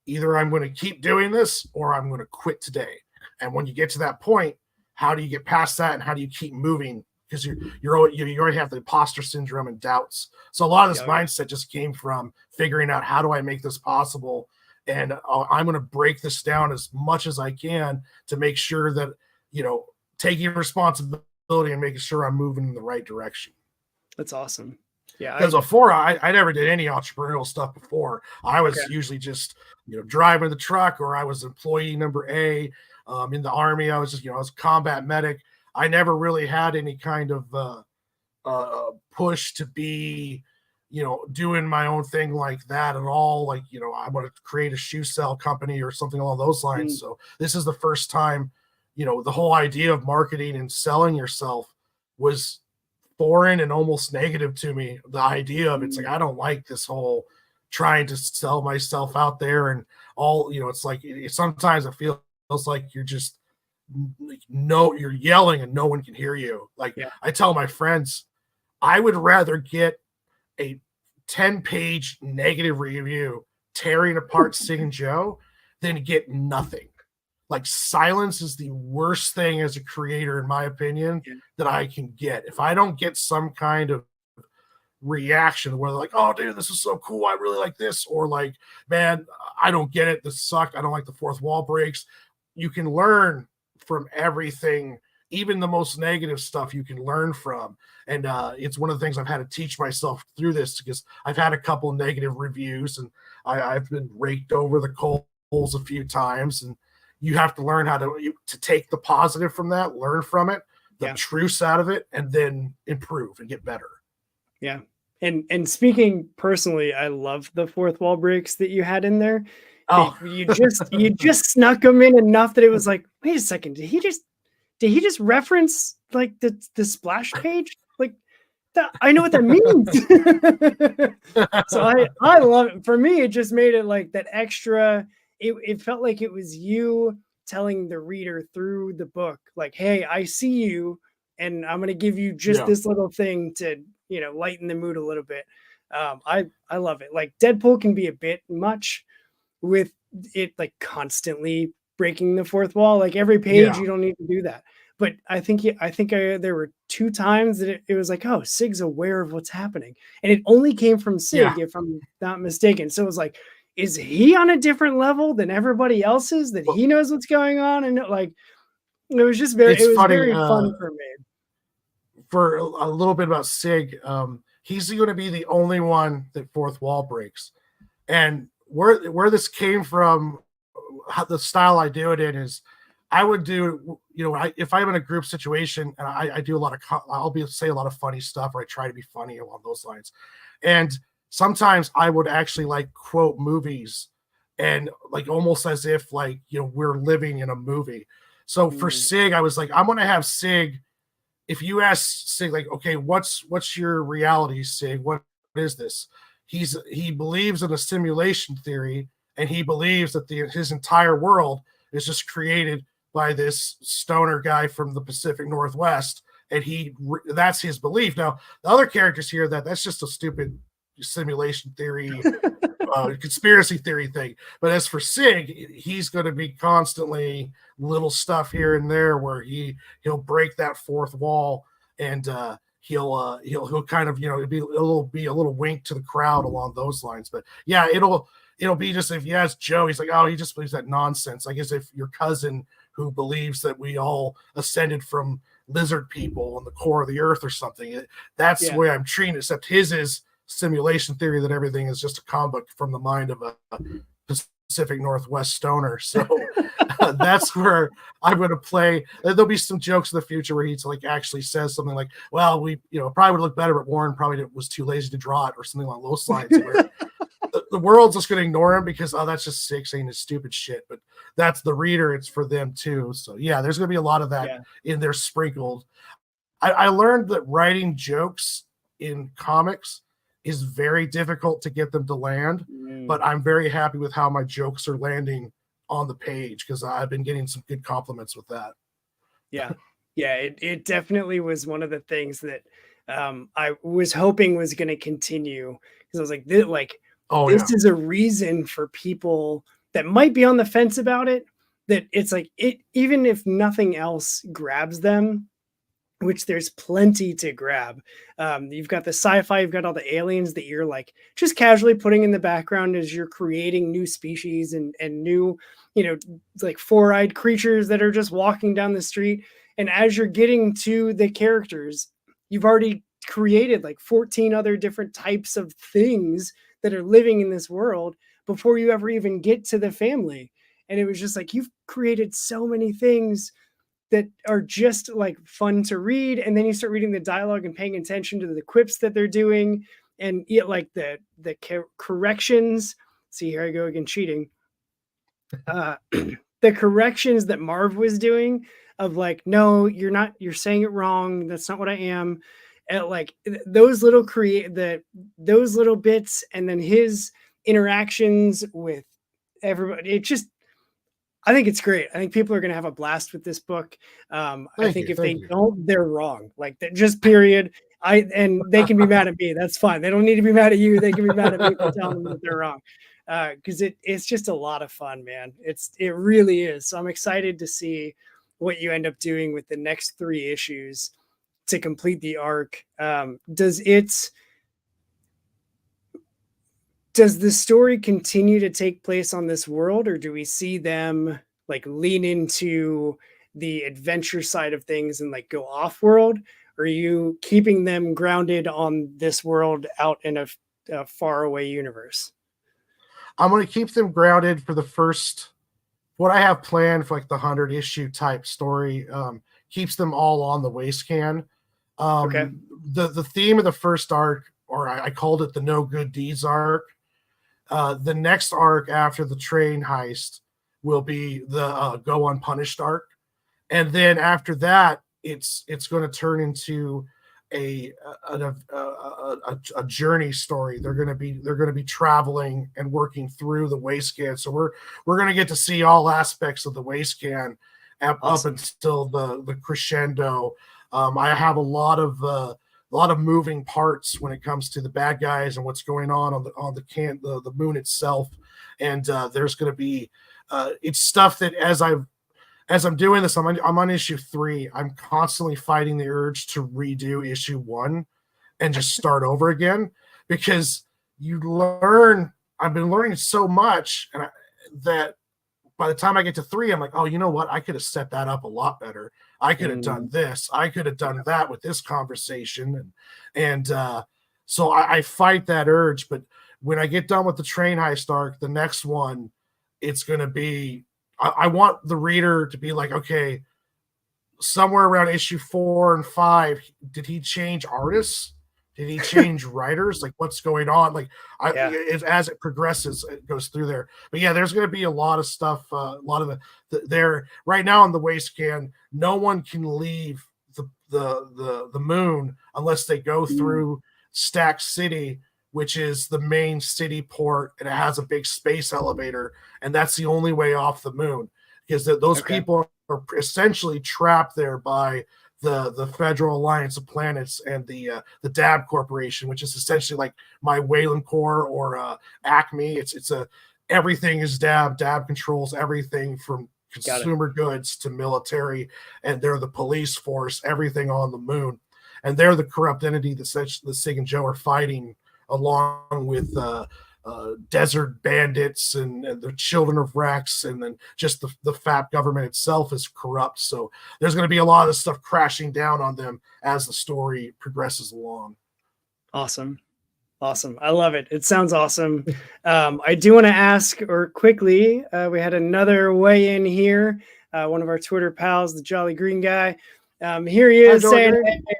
either I'm going to keep doing this or I'm going to quit today. And when you get to that point, how do you get past that, and how do you keep moving? Because you already have the imposter syndrome and doubts. So a lot of this mindset just came from figuring out, how do I make this possible? And I'm going to break this down as much as I can to make sure that, taking responsibility and making sure I'm moving in the right direction. That's awesome. Yeah. Because before I never did any entrepreneurial stuff before. I was usually just, driving the truck, or I was employee number A. In the Army, I was just, I was a combat medic. I never really had any kind of push to be, doing my own thing like that at all. Like, I want to create a shoe sale company or something along those lines. So this is the first time, the whole idea of marketing and selling yourself was foreign and almost negative to me. The idea of it's like, I don't like this whole trying to sell myself out there and all, it's like, sometimes it feels like you're just, you're yelling and no one can hear you. Like, I tell my friends, I would rather get a 10-page negative review tearing apart Sing Joe than get nothing. Like, silence is the worst thing as a creator, in my opinion, that I can get. If I don't get some kind of reaction where they're like, oh, dude, this is so cool, I really like this, or like, man, I don't get it, this sucked, I don't like the fourth wall breaks. You can learn from everything, even the most negative stuff you can learn from. And it's one of the things I've had to teach myself through this, because I've had a couple negative reviews and I've been raked over the coals a few times, and you have to learn how to take the positive from that, learn from it, the truths out of it, and then improve and get better. Yeah. And speaking personally, I love the fourth wall breaks that you had in there. Oh, you just snuck them in enough that it was like, wait a second, did he just reference like the splash page? Like, I know what that means. So I love it. For me, it just made it like that extra. It felt like it was you telling the reader through the book, like, hey, I see you, and I'm going to give you just this little thing to, lighten the mood a little bit. I love it. Like, Deadpool can be a bit much with it, like constantly breaking the fourth wall. Like, every page, you don't need to do that. But I think there were 2 times that it was like, oh, Sig's aware of what's happening. And it only came from Sig, if I'm not mistaken. So it was like, is he on a different level than everybody else is, that he knows what's going on? And like, it was just very fun for me. For a little bit about Sig, he's going to be the only one that fourth wall breaks. And where this came from, how the style I do it in is, I would do, if I'm in a group situation and I do a lot of, say a lot of funny stuff, or I try to be funny along those lines. And sometimes I would actually like quote movies, and like almost as if like, we're living in a movie. So for Sig, I was like, I'm going to have Sig, if you ask Sig, like, okay, what's your reality, Sig? What is this? He believes in a simulation theory, and he believes that his entire world is just created by this stoner guy from the Pacific Northwest, and that's his belief. Now, the other characters here, that's just a stupid simulation theory, conspiracy theory thing. But as for Sig, he's going to be constantly little stuff here and there where he'll break that fourth wall, and he'll kind of, it'll be a little wink to the crowd along those lines. But yeah, it'll be just, if you ask Joe, he's like, oh, he just believes that nonsense. I guess if your cousin who believes that we all ascended from lizard people in the core of the earth or something, that's the way I'm treating it, except his is simulation theory, that everything is just a comic book from the mind of a Pacific Northwest stoner. So that's where I'm going to play. There'll be some jokes in the future where he's like actually says something like, well, we probably would look better, but Warren probably was too lazy to draw it, or something along those lines, where the world's just going to ignore him because, oh, that's just Sig saying his stupid shit. But that's the reader, it's for them too. So yeah, there's going to be a lot of that in there sprinkled. I learned that writing jokes in comics is very difficult to get them to land, but I'm very happy with how my jokes are landing on the page, because I've been getting some good compliments with that. Yeah. Yeah, it definitely was one of the things that I was hoping was going to continue, because I was like, Oh this yeah. is a reason for people that might be on the fence about it, that it's like, it, even if nothing else grabs them, which there's plenty to grab. You've got the sci-fi, you've got all the aliens that you're like just casually putting in the background as you're creating new species and new, you know, like four-eyed creatures that are just walking down the street. And as you're getting to the characters, you've already created like 14 other different types of things that are living in this world before you ever even get to the family. And it was just like, you've created so many things that are just like fun to read, and then you start reading the dialogue and paying attention to the quips that they're doing, and like the corrections. See, here I go again, cheating. uh the corrections that Marv was doing, of like, no, you're not, you're saying it wrong, that's not what I am. And like those little create the those little bits, and then his interactions with everybody, it just, I think it's great. I think people are going to have a blast with this book. I Thank think you, if they thank you. don't, they're wrong. Like that, just period. And they can be mad at me. That's fine. They don't need to be mad at you. They can be mad at me for telling them that they're wrong. Because it's just a lot of fun, man. It really is. So I'm excited to see what you end up doing with the next 3 issues to complete the arc. Does the story continue to take place on this world, or do we see them like lean into the adventure side of things and like go off world? Or are you keeping them grounded on this world out in a far away universe? I'm going to keep them grounded for the first, what I have planned for like the 100 issue type story. Keeps them all on the waste can. Okay. The theme of the first arc, or I called it the no good deeds arc. The next arc after the train heist will be the go unpunished arc, and then after that, it's going to turn into a journey story. They're going to be traveling and working through the waste can. So we're going to get to see all aspects of the waste can up Awesome. until the crescendo. I have a lot of moving parts when it comes to the bad guys and what's going on the moon itself, and there's going to be it's stuff that as I'm doing this, I'm on issue 3. I'm constantly fighting the urge to redo issue 1 and just start over again, because you learn. I've been learning so much, that by the time I get to 3, I'm like, oh, you know what? I could have set that up a lot better. I could have done Mm, this. I could have done that with this conversation, and so I fight that urge. But when I get done with the train heist arc, the next one, it's going to be. I want the reader to be like, okay, somewhere around issue 4 and 5, did he change artists? Did he change writers? Like, what's going on? Like, yeah. as it progresses, it goes through there. But yeah, there's going to be a lot of stuff. A lot of there right now on the waste can. No one can leave the moon unless they go Mm, through Stack City, which is the main city port, and it has a big space elevator, and that's the only way off the moon, because those okay. people are essentially trapped there by the Federal Alliance of Planets and the DAB Corporation, which is essentially like my Wayland Corps or Acme. It's a everything is DAB. DAB controls everything from Got it. consumer goods to military, and they're the police force, everything on the moon, and they're the corrupt entity that Sig and Joe are fighting, along with desert bandits and the children of Rex, and then just the FAP government itself is corrupt. So there's going to be a lot of stuff crashing down on them as the story progresses along. Awesome. Awesome. I love it. It sounds awesome. I do want to ask, or quickly, we had another weigh in here. One of our Twitter pals, the Jolly Green guy. Here he Hi, is Joey saying, Green. hey.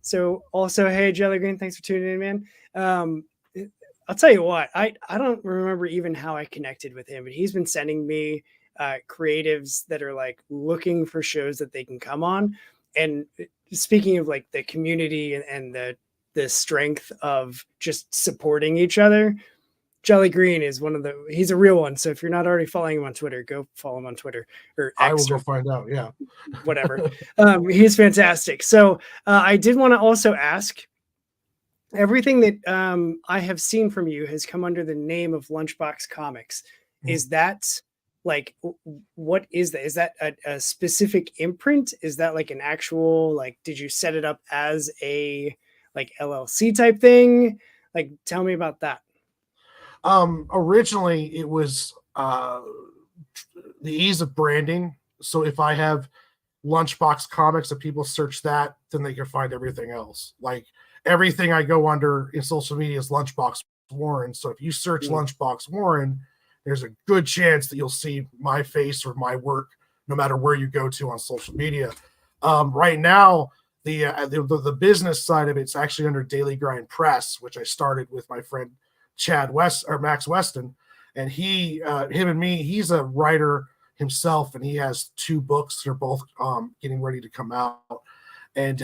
So also, hey, Jolly Green, thanks for tuning in, man. Um, I'll tell you what, I don't remember even how I connected with him, but he's been sending me creatives that are like looking for shows that they can come on. And speaking of like the community and the strength of just supporting each other, Jolly Green is he's a real one. So if you're not already following him on Twitter, go follow him on Twitter or I will X go or find out. Yeah. whatever. He's fantastic. So I did want to also ask, everything that I have seen from you has come under the name of Lunchbox Comics. Is that like, what is that? Is that a specific imprint? Is that like an actual, like, did you set it up as a like LLC type thing? Like, tell me about that. Originally it was the ease of branding. So if I have Lunchbox Comics, if people search that, then they can find everything else. Like everything I go under in social media is Lunchbox Warren. So if you search Lunchbox Warren, there's a good chance that you'll see my face or my work, no matter where you go to on social media. Right now, the business side of it's actually under Daily Grind Press, which I started with my friend Chad West or Max Weston, and him and me, he's a writer himself, and he has 2 books that are both getting ready to come out, and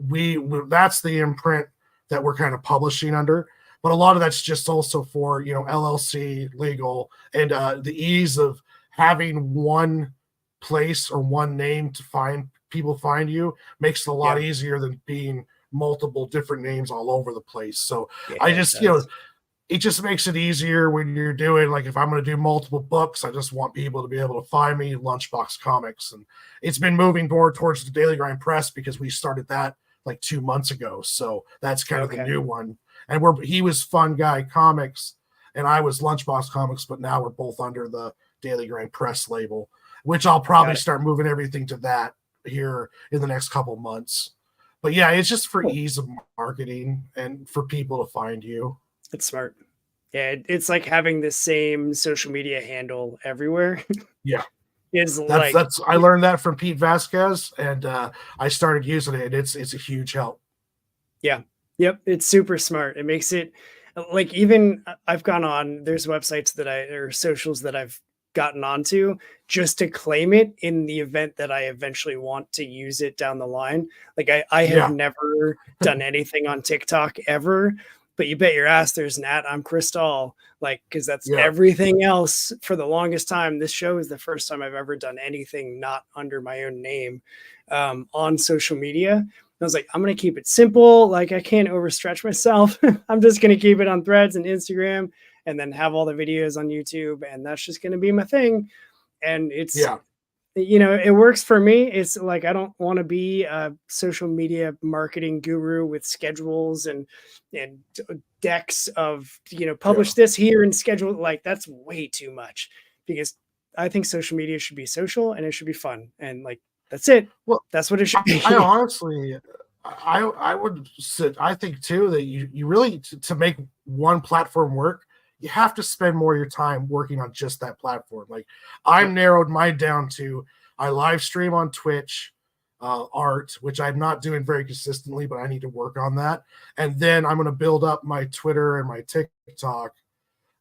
we that's the imprint that we're kind of publishing under. But a lot of that's just also for, you know, LLC legal, and the ease of having one place or one name to find you makes it a lot easier than being multiple different names all over the place. So I just, you know, it just makes it easier when you're doing, like, if I'm going to do multiple books, I just want people to be able to find me, Lunchbox Comics. And it's been moving more towards the Daily Grind Press because we started that like 2 months ago. So that's kind of the new one. And he was Fun Guy Comics and I was Lunchbox Comics, but now we're both under the Daily Grind Press label, which I'll probably start moving everything to that here in the next couple months. But yeah, it's just for ease of marketing and for people to find you. It's smart. Yeah, it's like having the same social media handle everywhere. Yeah. That's I learned that from Pete Vasquez, and I started using it, and it's a huge help. Yeah. Yep. It's super smart. It makes it like, even I've gone on, there's websites or socials that I've gotten onto just to claim it in the event that I eventually want to use it down the line. Like I have never done anything on TikTok ever, but you bet your ass there's an @ I'm Crystal, like, because that's everything else for the longest time. This show is the first time I've ever done anything not under my own name on social media. I was like, I'm going to keep it simple. Like, I can't overstretch myself. I'm just going to keep it on Threads and Instagram, and then have all the videos on YouTube. And that's just going to be my thing. And it's, you know, it works for me. It's like, I don't want to be a social media marketing guru with schedules and decks of, you know, publish this here and schedule. Like, that's way too much, because I think social media should be social and it should be fun. And like, that's it. Well, that's what it should be. I honestly, I would say, I think too, that you really, to make one platform work, you have to spend more of your time working on just that platform. Like, I've narrowed mine down to, I live stream on Twitch, art, which I'm not doing very consistently, but I need to work on that. And then I'm going to build up my Twitter and my TikTok.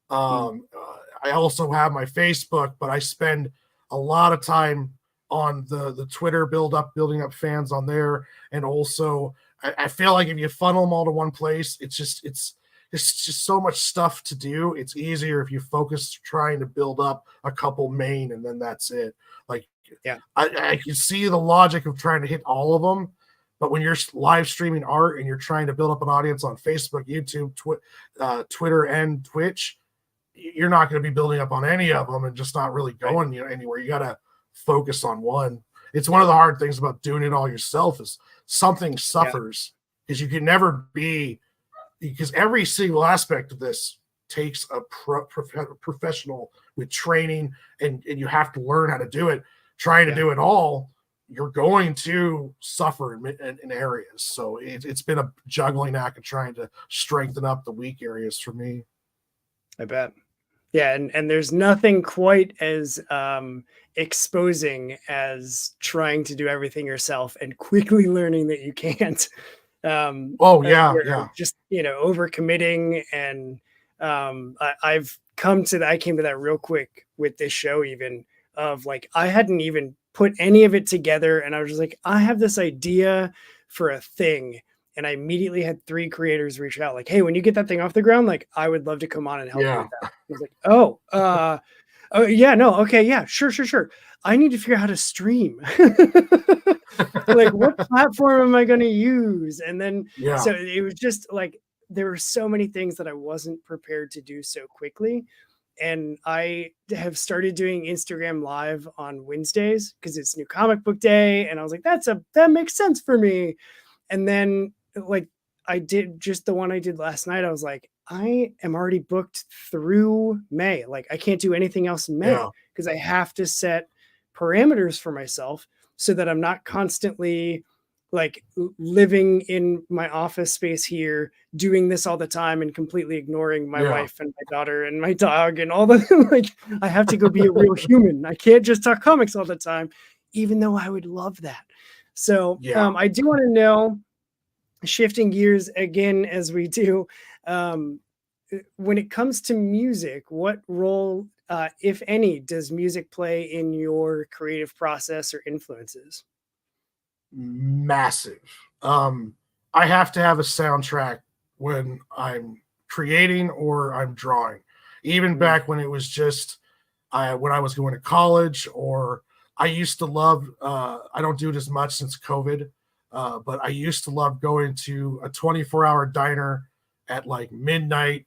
I also have my Facebook, but I spend a lot of time on the Twitter building up fans on there. And also I feel like if you funnel them all to one place, it's just so much stuff to do. It's easier if you focus trying to build up a couple main, and then that's it. Like, I can see the logic of trying to hit all of them, but when you're live streaming art and you're trying to build up an audience on Facebook, YouTube, Twitter, and Twitch, you're not going to be building up on any of them and just not really going anywhere. You got to focus on one. It's one of the hard things about doing it all yourself is something suffers, because you can never be, because every single aspect of this takes a professional with training, and you have to learn how to do it. Trying to do it all, you're going to suffer in areas. So it's been a juggling act of trying to strengthen up the weak areas for me. I bet. Yeah, and there's nothing quite as exposing as trying to do everything yourself and quickly learning that you can't. Just, you know, overcommitting. And I came to that real quick with this show, even, of like, I hadn't even put any of it together, and I was just like, I have this idea for a thing, And I immediately had 3 creators reach out like, "Hey, when you get that thing off the ground, like, I would love to come on and help you Yeah. with that." I was like, "Oh, oh yeah, no, okay, yeah, sure, sure, sure. I need to figure out how to stream." Like, what platform am I going to use? And then, Yeah. so it was just like, there were so many things that I wasn't prepared to do so quickly. And I have started doing Instagram live on Wednesdays because it's new comic book day. And I was like, that makes sense for me. And then, like, I did just the one I did last night. I was like, I am already booked through May. Like, I can't do anything else in May Yeah. because I have to set parameters for myself so that I'm not constantly like living in my office space here, doing this all the time and completely ignoring my Yeah. wife and my daughter and my dog and all the like, I have to go be a real human. I can't just talk comics all the time, even though I would love that. So Yeah. I do want to know, shifting gears again as we do, um, when it comes to music, what role, if any, does music play in your creative process or influences? Massive. Um, I have to have a soundtrack when I'm creating or I'm drawing. Even Mm, back when it was just when I was going to college, or I used to love. I don't do it as much since COVID, but I used to love going to a 24-hour diner at like midnight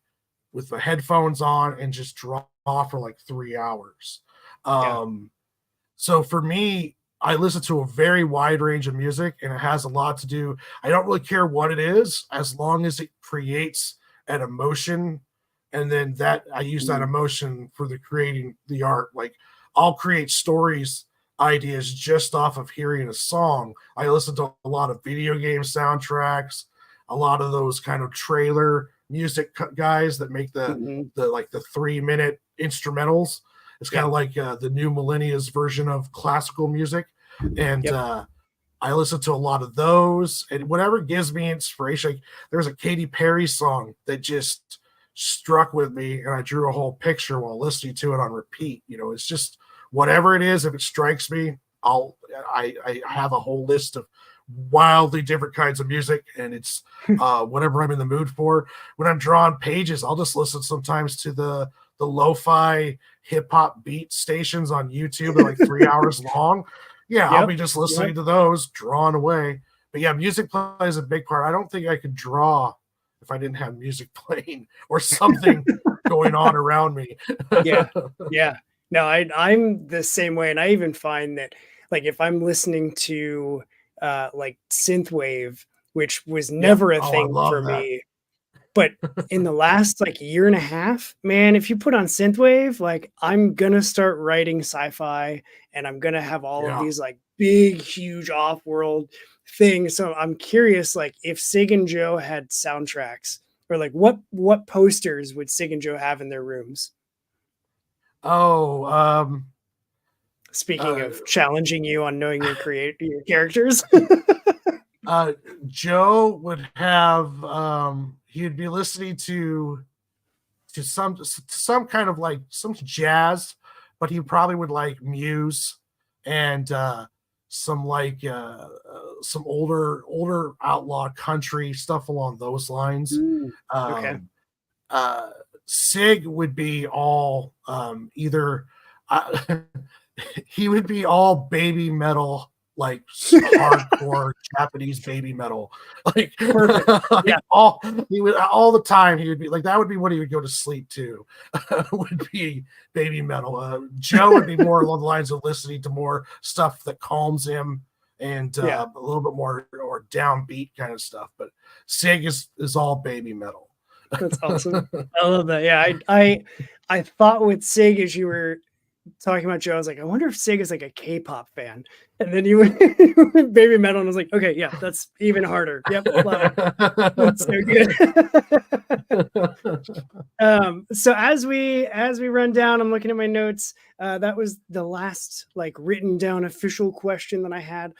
with the headphones on and just draw for like 3 hours. yeah. Um, so for me, I listen to a very wide range of music, and it has a lot to do. I don't really care what it is, as long as it creates an emotion, and then that I use that Mm, emotion for the creating the art. Like I'll create stories, ideas just off of hearing a song. I listen to a lot of video game soundtracks, a lot of those kind of trailer music guys that make mhm. the like the 3 minute instrumentals. It's kind Yep. of like the new millennia's version of classical music, and Yep. I listen to a lot of those. And whatever gives me inspiration, like there's a Katy Perry song that just struck with me, and I drew a whole picture while listening to it on repeat. It's just whatever it is. If it strikes me, I have a whole list of wildly different kinds of music, and it's whatever I'm in the mood for. When I'm drawing pages, I'll just listen sometimes to the lo-fi hip hop beat stations on YouTube. They're like 3 hours long. Yeah, I'll Yep. be just Yep. listening to those, drawing away. But yeah, music plays a big part. I don't think I could draw if I didn't have music playing or something going on around me. Yeah. Yeah. No, I'm the same way. And I even find that, like, if I'm listening to like synthwave, which was Yeah. never a Oh, I thing for love that. me, but in the last like year and a half, man, if you put on synthwave, like, I'm gonna start writing sci-fi and I'm gonna have all of Yeah. these like big, huge off-world things. So I'm curious, like, if Sig and Joe had soundtracks, or like what posters would Sig and Joe have in their rooms? Oh, Speaking uh, of challenging you on knowing your characters. uh, Joe would have he'd be listening to some kind of like some jazz, but he probably would like Muse and some like some older outlaw country stuff along those lines. Mm, okay. Um, uh, Sig would be all either uh, he would be all baby metal, like hardcore Japanese baby metal, like, Perfect. Yeah. like all he would all the time. He would be like that would be what he would go to sleep to. Would be baby metal. Joe would be more along the lines of listening to more stuff that calms him and Yeah. a little bit more or downbeat kind of stuff. But Sig is all baby metal. That's awesome. I love that. Yeah. I thought with Sig, as you were talking about Joe, I was like, I wonder if Sig is like a K-pop fan. And then you went baby metal, and I was like, okay, yeah, that's even harder. Yep, love it. That's so good. So as we run down, I'm looking at my notes. That was the last like written down official question that I had.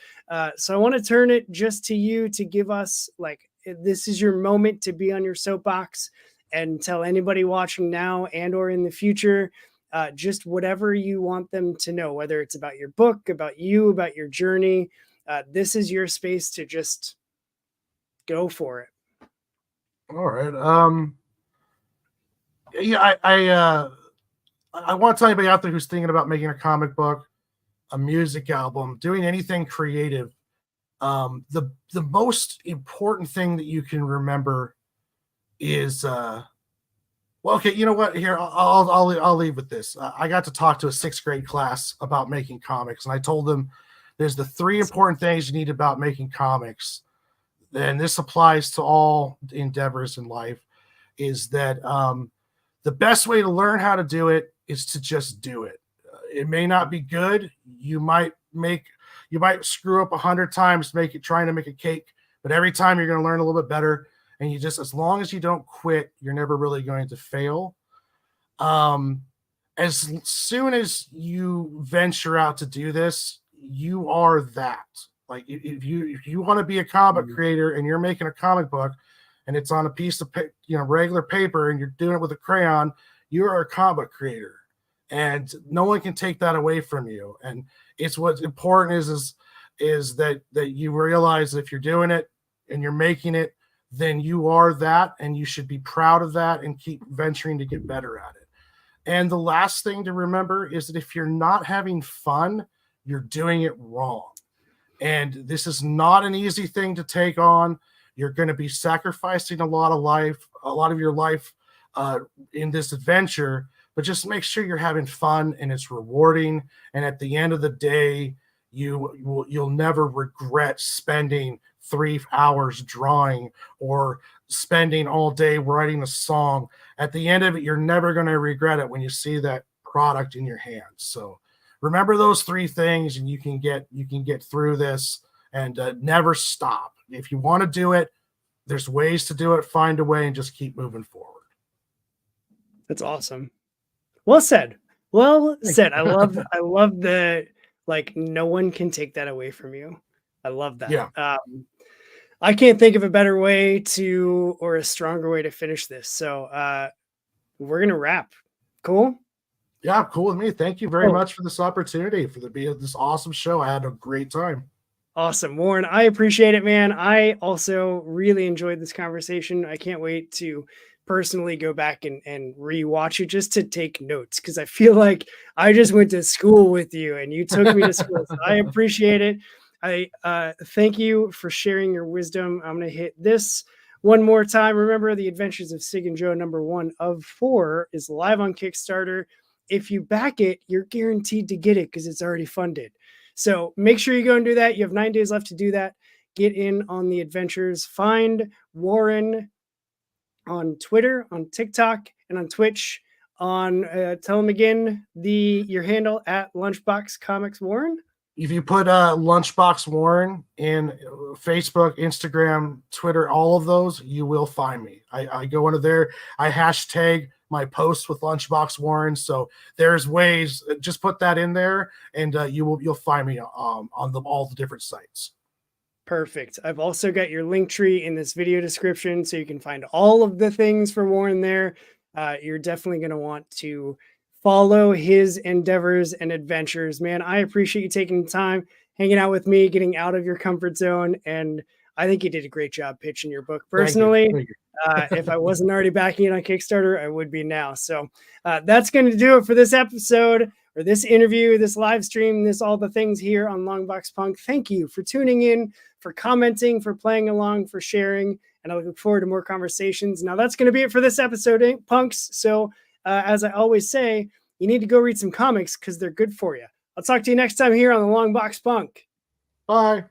So I want to turn it just to you to give us like, this is your moment to be on your soapbox and tell anybody watching now and or in the future, just whatever you want them to know, whether it's about your book, about you, about your journey. This is your space to just go for it. All right. Yeah, I want to tell anybody out there who's thinking about making a comic book, a music album, doing anything creative. The most important thing that you can remember is well, okay, you know what? Here, I'll leave with this. I got to talk to a sixth grade class about making comics, and I told them there's the three important things you need about making comics, and this applies to all endeavors in life. Is that the best way to learn how to do it is to just do it. It may not be good. You might screw up 100 times trying to make a cake, but every time you're going to learn a little bit better. And you just, as long as you don't quit, you're never really going to fail. As soon as you venture out to do this, you are that. Like if you want to be a comic creator and you're making a comic book and it's on a piece of regular paper and you're doing it with a crayon, you are a comic creator, and no one can take that away from you. And it's what's important is that you realize if you're doing it and you're making it, then you are that, and you should be proud of that and keep venturing to get better at it. And the last thing to remember is that if you're not having fun, you're doing it wrong. And this is not an easy thing to take on. You're going to be sacrificing a lot of your life in this adventure, but just make sure you're having fun and it's rewarding. And at the end of the day, you'll never regret spending 3 hours drawing or spending all day writing a song. At the end of it, you're never going to regret it when you see that product in your hands. So remember those 3 things, and you can get through this, and never stop. If you want to do it, there's ways to do it. Find a way and just keep moving forward. That's awesome. Well said. Well said. I love the, like, no one can take that away from you. I love that. Yeah. I can't think of a better way or a stronger way to finish this. So we're going to wrap. Cool? Yeah, cool with me. Thank you very much for this opportunity, for this awesome show. I had a great time. Awesome. Warren, I appreciate it, man. I also really enjoyed this conversation. I can't wait to personally go back and rewatch it just to take notes, because I feel like I just went to school with you and you took me to school. So I appreciate it. I thank you for sharing your wisdom. I'm going to hit this one more time. Remember, The Adventures of Sig and Joe #1 of 4 is live on Kickstarter. If you back it, you're guaranteed to get it because it's already funded. So make sure you go and do that. You have 9 days left to do that. Get in on the adventures. Find Warren on Twitter, on TikTok, and on Twitch. Tell him again your handle at Lunchbox Comics Warren. If you put Lunchbox Warren in Facebook, Instagram, Twitter, all of those, you will find me. I go into there. I hashtag my posts with Lunchbox Warren. So there's ways. Just put that in there, and you'll find me on all the different sites. Perfect. I've also got your link tree in this video description, so you can find all of the things for Warren there. You're definitely going to want to follow his endeavors and adventures. Man, I appreciate you taking the time, hanging out with me, getting out of your comfort zone. And I think you did a great job pitching your book. Personally, Thank you. if I wasn't already backing it on Kickstarter, I would be now. So that's going to do it for this episode, or this interview, this live stream, all the things here on Longbox Punk. Thank you for tuning in, for commenting, for playing along, for sharing. And I look forward to more conversations. Now that's going to be it for this episode, punks. So as I always say, you need to go read some comics because they're good for you. I'll talk to you next time here on the Longbox Punk. Bye.